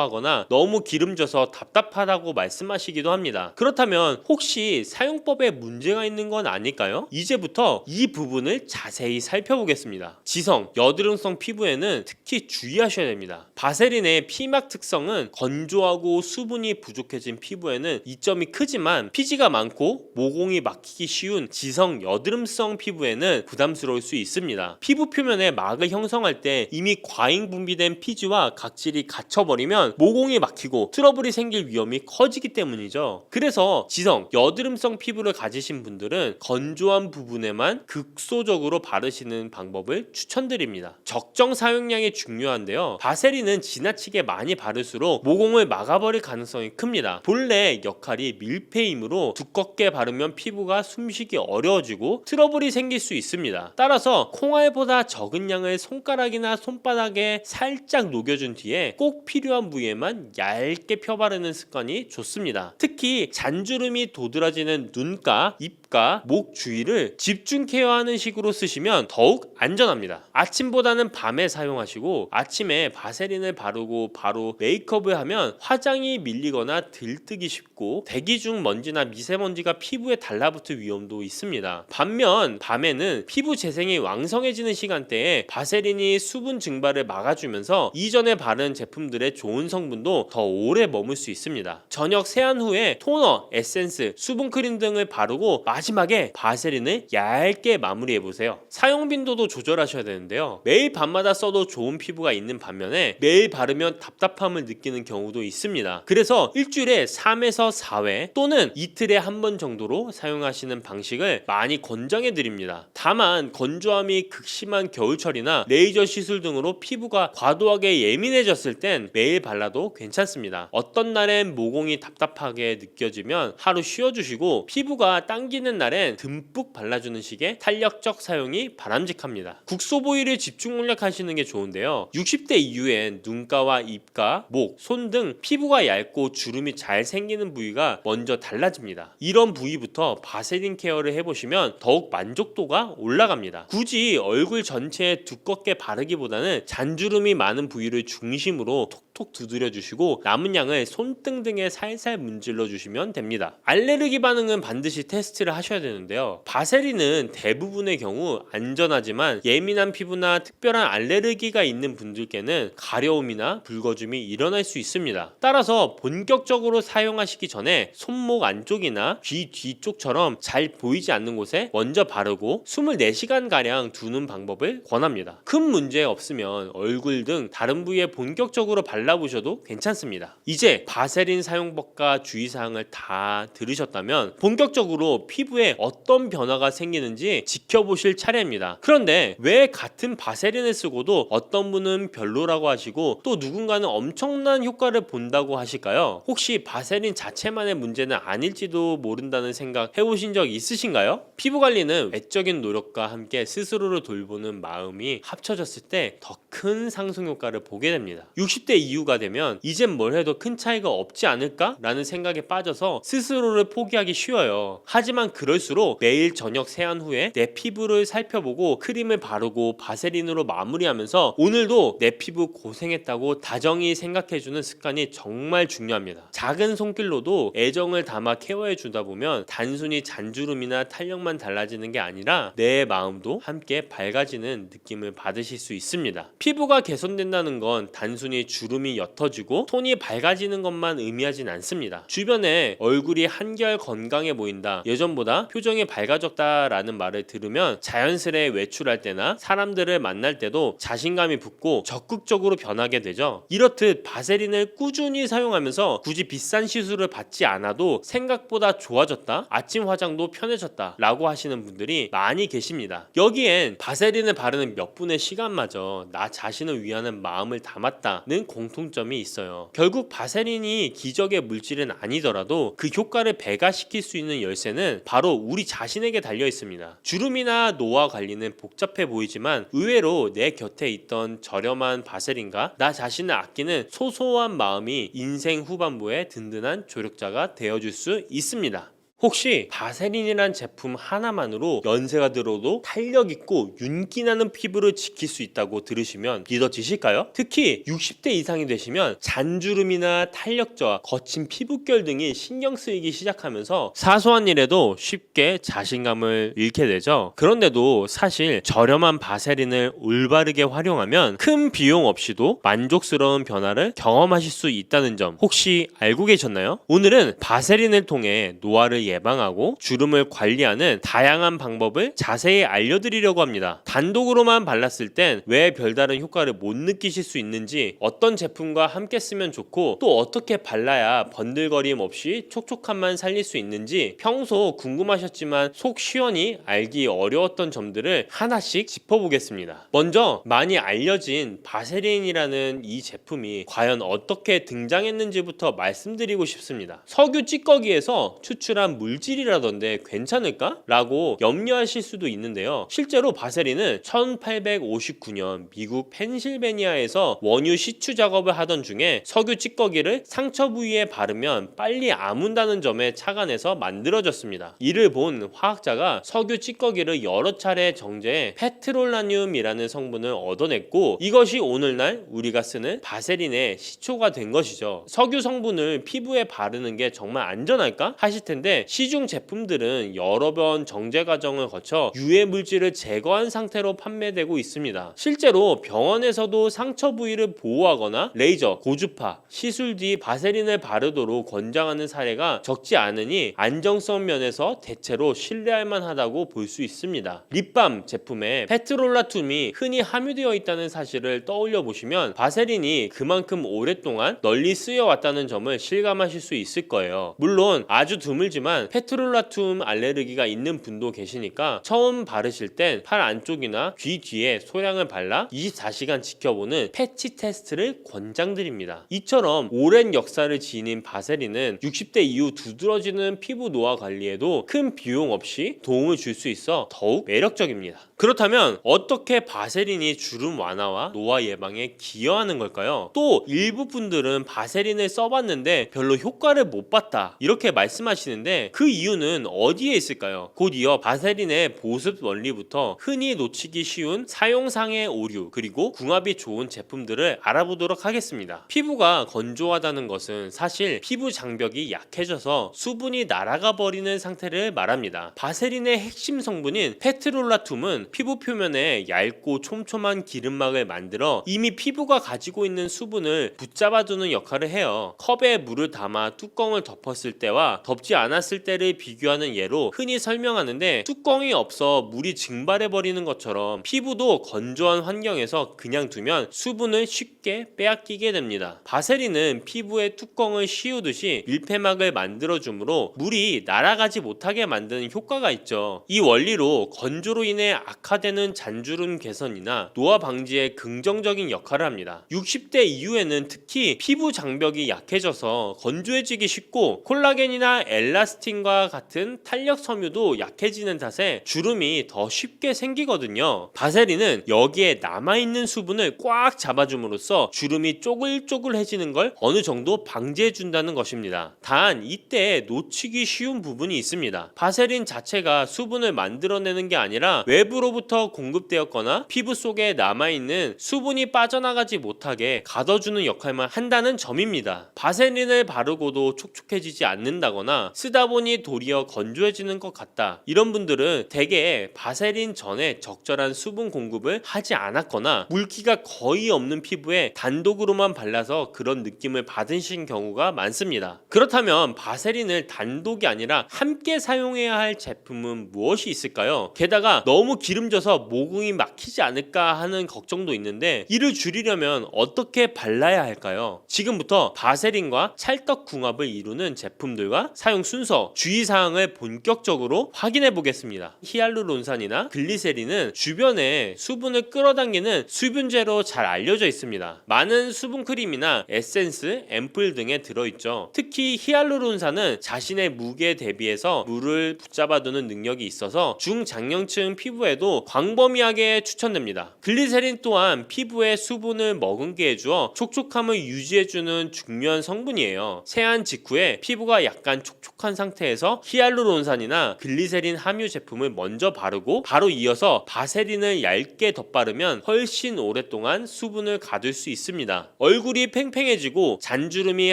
하거나 너무 기름져서 답답하다고 말씀하시기도 합니다. 그렇다면 혹시 사용법에 문제가 있는 건 아닐까요? 이제부터 이 부분을 자세히 살펴보겠습니다. 지성, 여드름성 피부에는 특히 주의하셔야 됩니다. 바세린의 피막 특성은 건조하고 수분이 부족해진 피부에는 이점이 크지만 피지가 많고 모공이 막히기 쉬운 지성, 여드름성 피부에는 부담스러울 수 있습니다. 피부 표면에 막을 형성할 때 이미 과잉 분비된 피지와 각질이 갇혀버리면 모공이 막히고 트러블이 생길 위험이 커지기 때문이죠. 그래서 지성, 여드름성 피부를 가지신 분들은 건조한 부분에만 극소적으로 바르시는 방법을 추천드립니다. 적정 사용량이 중요한데요. 바세린은 지나치게 많이 바를수록 모공을 막아버릴 가능성이 큽니다. 본래 역할이 밀폐이므로 두껍게 바르면 피부가 숨쉬기 어려워지고 트러블이 생길 수 있습니다. 따라서 콩알보다 적은 양을 손가락이나 손바닥에 살짝 녹여준 뒤에 꼭 필요한 부위에만 얇게 펴바르는 습관이 좋습니다. 특히 잔주름이 도드라지는 눈가, 입가, 목 주위를 집중 케어하는 식으로 쓰시면 더욱 안전합니다. 아침보다는 밤에 사용하시고 아침에 바세린을 바르고 바로 메이크업을 하면 화장이 밀리거나 들뜨기 쉽고 대기 중 먼지나 미세먼지가 피부에 달라붙을 위험도 있습니다. 반면 밤에는 피부 재생이 왕성해지는 시간대에 바세린이 수분 증발을 막아주면서 이전에 바른 제품들의 좋은 성분도 더 오래 머물 수 있습니다. 저녁 세안 후에 토너, 에센스, 수분크림 등을 바르고 마지막에 바세린을 얇게 마무리해보세요. 사용 빈도도 조절하셔야 되는데요. 매일 밤마다 써도 좋은 피부가 있는 반면에 매일 바르면 답답함을 느끼는 경우도 있습니다. 그래서 일주일에 3에서 4회 또는 이틀에 한 번 정도로 사용하시는 방식을 많이 권장해 드립니다. 다만 건조함이 극심한 겨울철이나 레이저 시술 등으로 피부가 과도하게 예민해졌을 땐 매일 발라도 괜찮습니다. 어떤 날엔 모공이 답답하게 느껴지면 하루 쉬어주시고 피부가 당기는 날엔 듬뿍 발라주는 식의 탄력적 사용이 바람직합니다. 국소보일을 집중 공략하시는 게 좋은데요. 60대 이후엔 눈가와 입가, 목, 손 등 피부가 얇고 주름이 잘 생기는 부위가 먼저 달라집니다. 이런 부위부터 바세린 케어를 해보시면 더욱 만족도가 올라갑니다. 굳이 얼굴 전체에 두껍게 바르기보다는 잔주름이 많은 부위를 중심으로 톡톡 두드려 주시고 남은 양을 손등 등에 살살 문질러 주시면 됩니다. 알레르기 반응은 반드시 테스트를 하셔야 되는데요. 바세린은 대부분의 경우 안전하지만 예민한 피부나 특별한 알레르기가 있는 분들께는 가려움이나 붉어짐이 일어날 수 있습니다. 따라서 본격적으로 사용하시기 전에 손목 안쪽이나 귀 뒤쪽처럼 잘 보이지 않는 곳에 먼저 바르고 24시간가량 두는 방법을 권합니다. 큰 문제 없으면 얼굴 등 다른 부위에 본격적으로 발라보셔도 괜찮습니다. 이제 바세린 사용법과 주의사항을 다 들으셨다면 본격적으로 피부에 어떤 변화가 생기는지 지켜보실 차례입니다. 그런데 왜 같은 바세린을 쓰고도 어떤 분은 별로라고 하시고 또 누군가는 엄청난 효과를 본다고 하실까요? 혹시 바세린 자체만의 문제는 아닐지도 모른다는 생각 해보신 적 있으신가요? 피부 관리는 외적인 노력과 함께 스스로를 돌보는 마음이 합쳐졌을 때 더 큰 상승 효과를 보게 됩니다. 60대 이후가 되면 이젠 뭘 해도 큰 차이가 없지 않을까? 라는 생각에 빠져서 스스로를 포기하기 쉬워요. 하지만 그럴수록 매일 저녁 세안 후에 내 피부를 살펴보고 크림을 바르고 바세린으로 마무리하면서 오늘도 내 피부 고생했다고 다정히 생각해주는 습관이 정말 중요합니다. 작은 손길로도 애정을 담아 케어해 주다 보면 단순히 잔주름이나 탄력만 달라지는 게 아니라 내 마음도 함께 밝아지는 느낌을 받으실 수 있습니다. 피부가 개선된다는 건 단순히 주름이 주름이 옅어지고 톤이 밝아지는 것만 의미하진 않습니다. 주변에 얼굴이 한결 건강해 보인다, 예전보다 표정이 밝아졌다 라는 말을 들으면 자연스레 외출할 때나 사람들을 만날 때도 자신감이 붙고 적극적으로 변하게 되죠. 이렇듯 바세린을 꾸준히 사용하면서 굳이 비싼 시술을 받지 않아도 생각보다 좋아졌다, 아침 화장도 편해졌다 라고 하시는 분들이 많이 계십니다. 여기엔 바세린을 바르는 몇 분의 시간마저 나 자신을 위하는 마음을 담았다는 공통점이 있어요. 결국 바세린이 기적의 물질은 아니더라도 그 효과를 배가시킬 수 있는 열쇠는 바로 우리 자신에게 달려 있습니다. 주름이나 노화 관리는 복잡해 보이지만 의외로 내 곁에 있던 저렴한 바세린과 나 자신을 아끼는 소소한 마음이 인생 후반부에 든든한 조력자가 되어줄 수 있습니다. 혹시 바세린이란 제품 하나만으로 연세가 들어도 탄력있고 윤기나는 피부를 지킬 수 있다고 들으시면 믿어지실까요? 특히 60대 이상이 되시면 잔주름이나 탄력저하, 거친 피부결 등이 신경 쓰이기 시작하면서 사소한 일에도 쉽게 자신감을 잃게 되죠. 그런데도 사실 저렴한 바세린을 올바르게 활용하면 큰 비용 없이도 만족스러운 변화를 경험하실 수 있다는 점 혹시 알고 계셨나요? 오늘은 바세린을 통해 노화를 예방하고 주름을 관리하는 다양한 방법을 자세히 알려드리려고 합니다. 단독으로만 발랐을 땐 왜 별다른 효과를 못 느끼실 수 있는지, 어떤 제품과 함께 쓰면 좋고 또 어떻게 발라야 번들거림 없이 촉촉함만 살릴 수 있는지 평소 궁금하셨지만 속 시원히 알기 어려웠던 점들을 하나씩 짚어보겠습니다. 먼저 많이 알려진 바세린이라는 이 제품이 과연 어떻게 등장했는지부터 말씀드리고 싶습니다. 석유 찌꺼기에서 추출한 물질이라던데 괜찮을까? 라고 염려하실 수도 있는데요. 실제로 바세린은 1859년 미국 펜실베니아에서 원유 시추 작업을 하던 중에 석유 찌꺼기를 상처 부위에 바르면 빨리 아문다는 점에 착안해서 만들어졌습니다. 이를 본 화학자가 석유 찌꺼기를 여러 차례 정제해 페트롤라늄이라는 성분을 얻어냈고 이것이 오늘날 우리가 쓰는 바세린의 시초가 된 것이죠. 석유 성분을 피부에 바르는 게 정말 안전할까? 하실 텐데 시중 제품들은 여러 번 정제 과정을 거쳐 유해 물질을 제거한 상태로 판매되고 있습니다. 실제로 병원에서도 상처 부위를 보호하거나 레이저, 고주파, 시술 뒤 바세린을 바르도록 권장하는 사례가 적지 않으니 안정성 면에서 대체로 신뢰할 만하다고 볼 수 있습니다. 립밤 제품에 페트롤라툼이 흔히 함유되어 있다는 사실을 떠올려 보시면 바세린이 그만큼 오랫동안 널리 쓰여왔다는 점을 실감하실 수 있을 거예요. 물론 아주 드물지만 페트롤라툼 알레르기가 있는 분도 계시니까 처음 바르실 땐 팔 안쪽이나 귀 뒤에 소량을 발라 24시간 지켜보는 패치 테스트를 권장드립니다. 이처럼 오랜 역사를 지닌 바세린은 60대 이후 두드러지는 피부 노화 관리에도 큰 비용 없이 도움을 줄 수 있어 더욱 매력적입니다. 그렇다면 어떻게 바세린이 주름 완화와 노화 예방에 기여하는 걸까요? 또 일부 분들은 바세린을 써봤는데 별로 효과를 못 봤다 이렇게 말씀하시는데 그 이유는 어디에 있을까요? 곧 이어 바세린의 보습 원리부터 흔히 놓치기 쉬운 사용상의 오류 그리고 궁합이 좋은 제품들을 알아보도록 하겠습니다. 피부가 건조하다는 것은 사실 피부 장벽이 약해져서 수분이 날아가 버리는 상태를 말합니다. 바세린의 핵심 성분인 페트롤라툼은 피부 표면에 얇고 촘촘한 기름막을 만들어 이미 피부가 가지고 있는 수분을 붙잡아주는 역할을 해요. 컵에 물을 담아 뚜껑을 덮었을 때와 덮지 않았을 때를 비교하는 예로 흔히 설명하는데 뚜껑이 없어 물이 증발해버리는 것처럼 피부도 건조한 환경에서 그냥 두면 수분을 쉽게 빼앗기게 됩니다. 바세린은 피부에 뚜껑을 씌우듯이 밀폐막을 만들어주므로 물이 날아가지 못하게 만드는 효과가 있죠. 이 원리로 건조로 인해 악화되는 잔주름 개선이나 노화 방지에 긍정적인 역할을 합니다. 60대 이후에는 특히 피부 장벽이 약해져서 건조해지기 쉽고 콜라겐이나 엘라스틴과 같은 탄력 섬유도 약해지는 탓에 주름이 더 쉽게 생기거든요. 바세린은 여기에 남아있는 수분을 꽉 잡아줌으로써 주름이 쪼글쪼글해지는 걸 어느 정도 방지해준다는 것입니다. 단 이때 놓치기 쉬운 부분이 있습니다. 바세린 자체가 수분을 만들어내는 게 아니라 외부로부터 공급되었거나 피부 속에 남아있는 수분이 빠져나가지 못하게 가둬주는 역할만 한다는 점입니다. 바세린을 바르고도 촉촉해지지 않는다거나 쓰다 보니 보니 도리어 건조해지는 것 같다. 이런 분들은 대개 바세린 전에 적절한 수분 공급을 하지 않았거나 물기가 거의 없는 피부에 단독으로만 발라서 그런 느낌을 받으신 경우가 많습니다. 그렇다면 바세린을 단독이 아니라 함께 사용해야 할 제품은 무엇이 있을까요? 게다가 너무 기름져서 모공이 막히지 않을까 하는 걱정도 있는데 이를 줄이려면 어떻게 발라야 할까요? 지금부터 바세린과 찰떡궁합을 이루는 제품들과 사용 순서, 주의사항을 본격적으로 확인해 보겠습니다. 히알루론산이나 글리세린은 주변에 수분을 끌어당기는 수분제로 잘 알려져 있습니다. 많은 수분크림이나 에센스, 앰플 등에 들어있죠. 특히 히알루론산은 자신의 무게에 대비해서 물을 붙잡아두는 능력이 있어서 중장년층 피부에도 광범위하게 추천됩니다. 글리세린 또한 피부에 수분을 머금게 해주어 촉촉함을 유지해주는 중요한 성분이에요. 세안 직후에 피부가 약간 촉촉한 상태에서 히알루론산이나 글리세린 함유 제품을 먼저 바르고 바로 이어서 바세린을 얇게 덧바르면 훨씬 오랫동안 수분을 가둘 수 있습니다. 얼굴이 팽팽해지고 잔주름이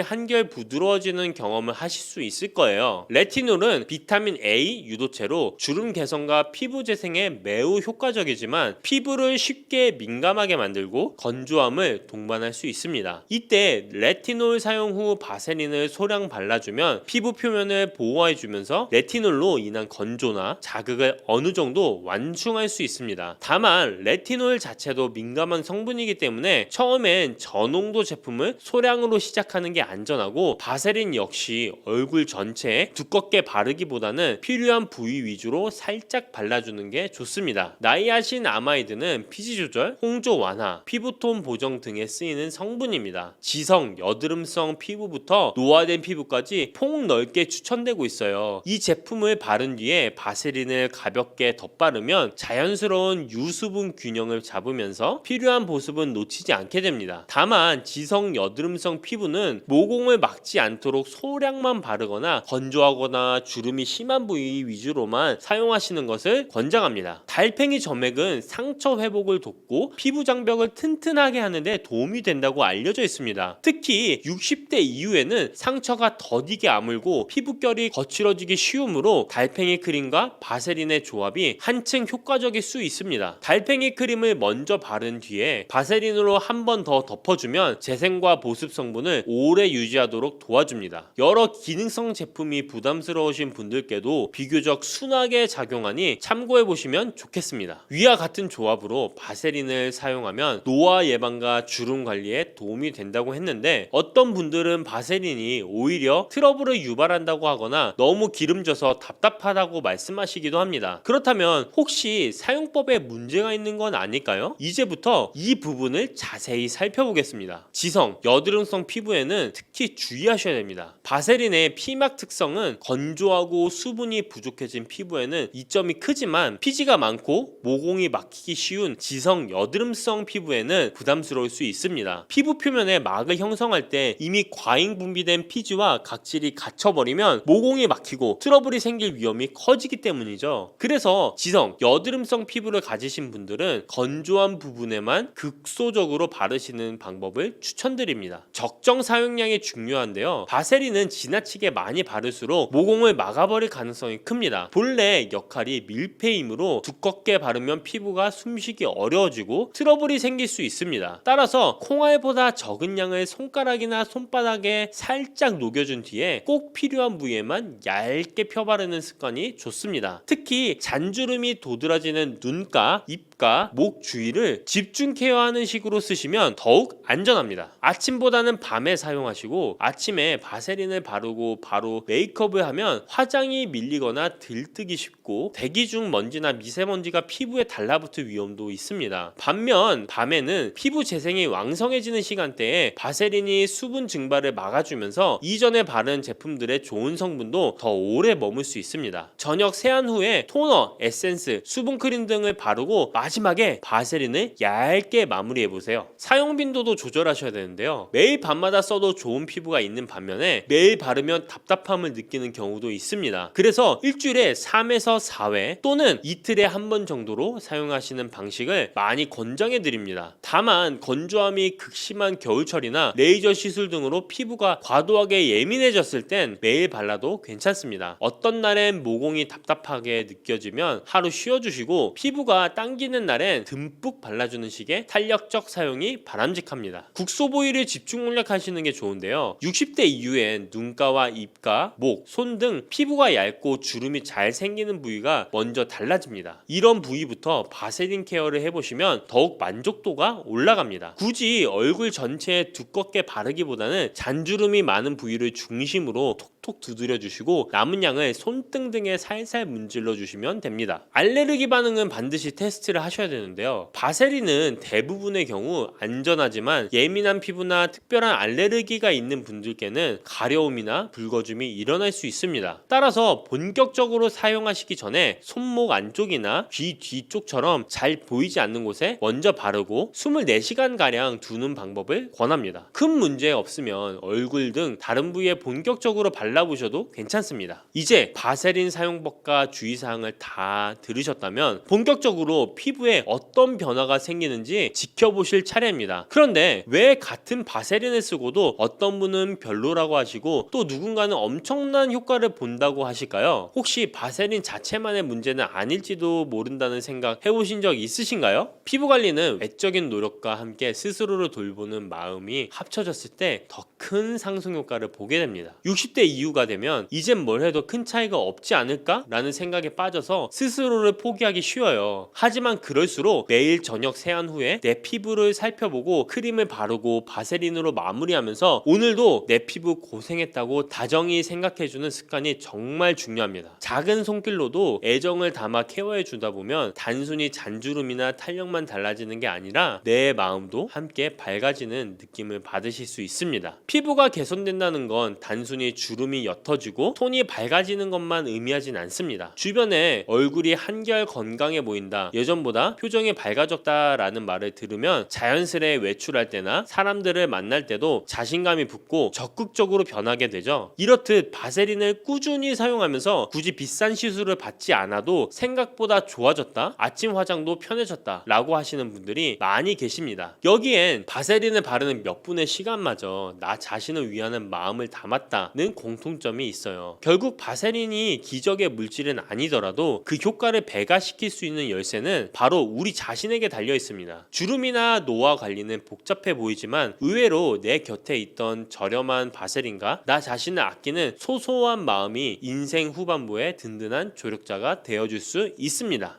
한결 부드러워지는 경험을 하실 수 있을 거예요. 레티놀은 비타민 A 유도체로 주름 개선과 피부 재생에 매우 효과적이지만 피부를 쉽게 민감하게 만들고 건조함을 동반할 수 있습니다. 이때 레티놀 사용 후 바세린을 소량 발라주면 피부 표면을 보호해주면서 레티놀로 인한 건조나 자극을 어느 정도 완충할 수 있습니다. 다만 레티놀 자체도 민감한 성분이기 때문에 처음엔 저농도 제품을 소량으로 시작하는 게 안전하고 바세린 역시 얼굴 전체에 두껍게 바르기보다는 필요한 부위 위주로 살짝 발라주는 게 좋습니다. 나이아신 아마이드는 피지 조절, 홍조 완화, 피부톤 보정 등에 쓰이는 성분입니다. 지성, 여드름성 피부부터 노화된 피부까지 폭넓게 추천되고 있어요. 이 제품을 바른 뒤에 바세린을 가볍게 덧바르면 자연스러운 유수분 균형을 잡으면서 필요한 보습은 놓치지 않게 됩니다. 다만 지성 여드름성 피부는 모공을 막지 않도록 소량만 바르거나 건조하거나 주름이 심한 부위 위주로만 사용하시는 것을 권장합니다. 달팽이 점액은 상처 회복을 돕고 피부 장벽을 튼튼하게 하는데 도움이 된다고 알려져 있습니다. 특히 60대 이후에는 상처가 더디게 아물고 피부결이 거칠어지기 쉬우므로 달팽이 크림과 바세린의 조합이 한층 효과적일 수 있습니다. 달팽이 크림을 먼저 바른 뒤에 바세린으로 한 번 더 덮어주면 재생과 보습 성분을 오래 유지하도록 도와줍니다. 여러 기능성 제품이 부담스러우신 분들께도 비교적 순하게 작용하니 참고해보시면 좋겠습니다. 위와 같은 조합으로 바세린을 사용하면 노화 예방과 주름 관리에 도움이 된다고 했는데 어떤 분들은 바세린이 오히려 트러블을 유발한다고 하거나 너무 기름져서 답답하다고 말씀하시기도 합니다. 그렇다면 혹시 사용법에 문제가 있는 건 아닐까요? 이제부터 이 부분을 자세히 살펴보겠습니다. 지성, 여드름성 피부에는 특히 주의하셔야 됩니다. 바세린의 피막 특성은 건조하고 수분이 부족해진 피부에는 이점이 크지만 피지가 많고 모공이 막히기 쉬운 지성, 여드름성 피부에는 부담스러울 수 있습니다. 피부 표면에 막을 형성할 때 이미 과잉 분비된 피지와 각질이 갇혀버리면 모공이 막히고 트러블이 생길 위험이 커지기 때문이죠. 그래서 지성, 여드름성 피부를 가지신 분들은 건조한 부분에만 극소적으로 바르시는 방법을 추천드립니다. 적정 사용량이 중요한데요. 바세린은 지나치게 많이 바를수록 모공을 막아버릴 가능성이 큽니다. 본래 역할이 밀폐이므로 두껍게 바르면 피부가 숨쉬기 어려워지고 트러블이 생길 수 있습니다. 따라서 콩알보다 적은 양을 손가락이나 손바닥에 살짝 녹여준 뒤에 꼭 필요한 부위에만 얇게 펴바르는 습관이 좋습니다. 특히 잔주름이 도드라지는 눈가, 입가, 목 주위를 집중 케어하는 식으로 쓰시면 더욱 안전합니다. 아침보다는 밤에 사용하시고 아침에 바세린을 바르고 바로 메이크업을 하면 화장이 밀리거나 들뜨기 쉽고 대기 중 먼지나 미세먼지가 피부에 달라붙을 위험도 있습니다. 반면 밤에는 피부 재생이 왕성해지는 시간대에 바세린이 수분 증발을 막아주면서 이전에 바른 제품들의 좋은 성분도 더 오래 머물 수 있습니다. 저녁 세안 후에 토너, 에센스, 수분크림 등을 바르고 마지막에 바세린을 얇게 마무리해보세요. 사용 빈도도 조절하셔야 되는데요. 매일 밤마다 써도 좋은 피부가 있는 반면에 매일 바르면 답답함을 느끼는 경우도 있습니다. 그래서 일주일에 3에서 4회 또는 이틀에 한 번 정도로 사용하시는 방식을 많이 권장해 드립니다. 다만 건조함이 극심한 겨울철이나 레이저 시술 등으로 피부가 과도하게 예민해졌을 땐 매일 발라도 괜찮습니다. 어떤 날엔 모공이 답답하게 느껴지면 하루 쉬어주시고, 피부가 당기는 날엔 듬뿍 발라주는 식의 탄력적 사용이 바람직합니다. 국소보일을 집중 공략하시는 게 좋은데요. 60대 이후엔 눈가와 입가, 목, 손 등 피부가 얇고 주름이 잘 생기는 부위가 먼저 달라집니다. 이런 부위부터 바세린 케어를 해보시면 더욱 만족도가 올라갑니다. 굳이 얼굴 전체에 두껍게 바르기보다는 잔주름이 많은 부위를 중심으로 톡톡 두드려 주시고 남은 양을 손등 등에 살살 문질러 주시면 됩니다. 알레르기 반응은 반드시 테스트를 하셔야 되는데요. 바세린은 대부분의 경우 안전하지만 예민한 피부나 특별한 알레르기가 있는 분들께는 가려움이나 붉어짐이 일어날 수 있습니다. 따라서 본격적으로 사용하시기 전에 손목 안쪽이나 귀 뒤쪽처럼 잘 보이지 않는 곳에 먼저 바르고 24시간가량 두는 방법을 권합니다. 큰 문제 없으면 얼굴 등 다른 부위에 본격적으로 발라보셔도 괜찮습니다. 이제 바세린 사용법과 주의사항을 다 들으셨다면 본격적으로 피부에 어떤 변화가 생기는지 지켜보실 차례입니다. 그런데 왜 같은 바세린을 쓰고도 어떤 분은 별로라고 하시고 또 누군가는 엄청난 효과를 본다고 하실까요? 혹시 바세린 자체만의 문제는 아닐지도 모른다는 생각 해보신 적 있으신가요? 피부관리는 외적인 노력과 함께 스스로를 돌보는 마음이 합쳐졌을 때 더 큰 상승 효과를 보게 됩니다. 60대 이후가 되면 이젠 뭘 해도 큰 차이가 없지 않을까? 라는 생각에 빠져서 스스로를 포기하기 쉬워요. 하지만 그럴수록 매일 저녁 세안 후에 내 피부를 살펴보고 크림을 바르고 바세린으로 마무리하면서 오늘도 내 피부 고생했다고 다정히 생각해주는 습관이 정말 중요합니다. 작은 손길로도 애정을 담아 케어해 주다 보면 단순히 잔주름이나 탄력만 달라지는 게 아니라 내 마음도 함께 밝아지는 느낌을 받으실 수 있습니다. 피부가 개선된다는 건 단순히 주름이 옅어지고 톤이 밝아지는 것만 의미하진 않습니다. 주변에 얼굴이 한결 건강해 보인다, 예전보다 표정이 밝아졌다 라는 말을 들으면 자연스레 외출할 때나 사람들을 만날 때도 자신감이 붙고 적극적으로 변하게 되죠. 이렇듯 바세린을 꾸준히 사용하면서 굳이 비싼 시술을 받지 않아도 생각보다 좋아졌다, 아침 화장도 편해졌다 라고 하시는 분들이 많이 계십니다. 여기엔 바세린을 바르는 몇 분의 시간마저 나 자신을 위하는 마음을 담았다는 공통점이 있어요. 결국 바세린이 기적의 물질은 아니더라도 그 효과를 배가시킬 수 있는 열쇠는 바로 우리 자신에게 달려 있습니다. 주름이나 노화 관리는 복잡해 보이지만 의외로 내 곁에 있던 저렴한 바세린과 나 자신을 아끼는 소소한 마음이 인생 후반부에 든든한 조력자가 되어줄 수 있습니다.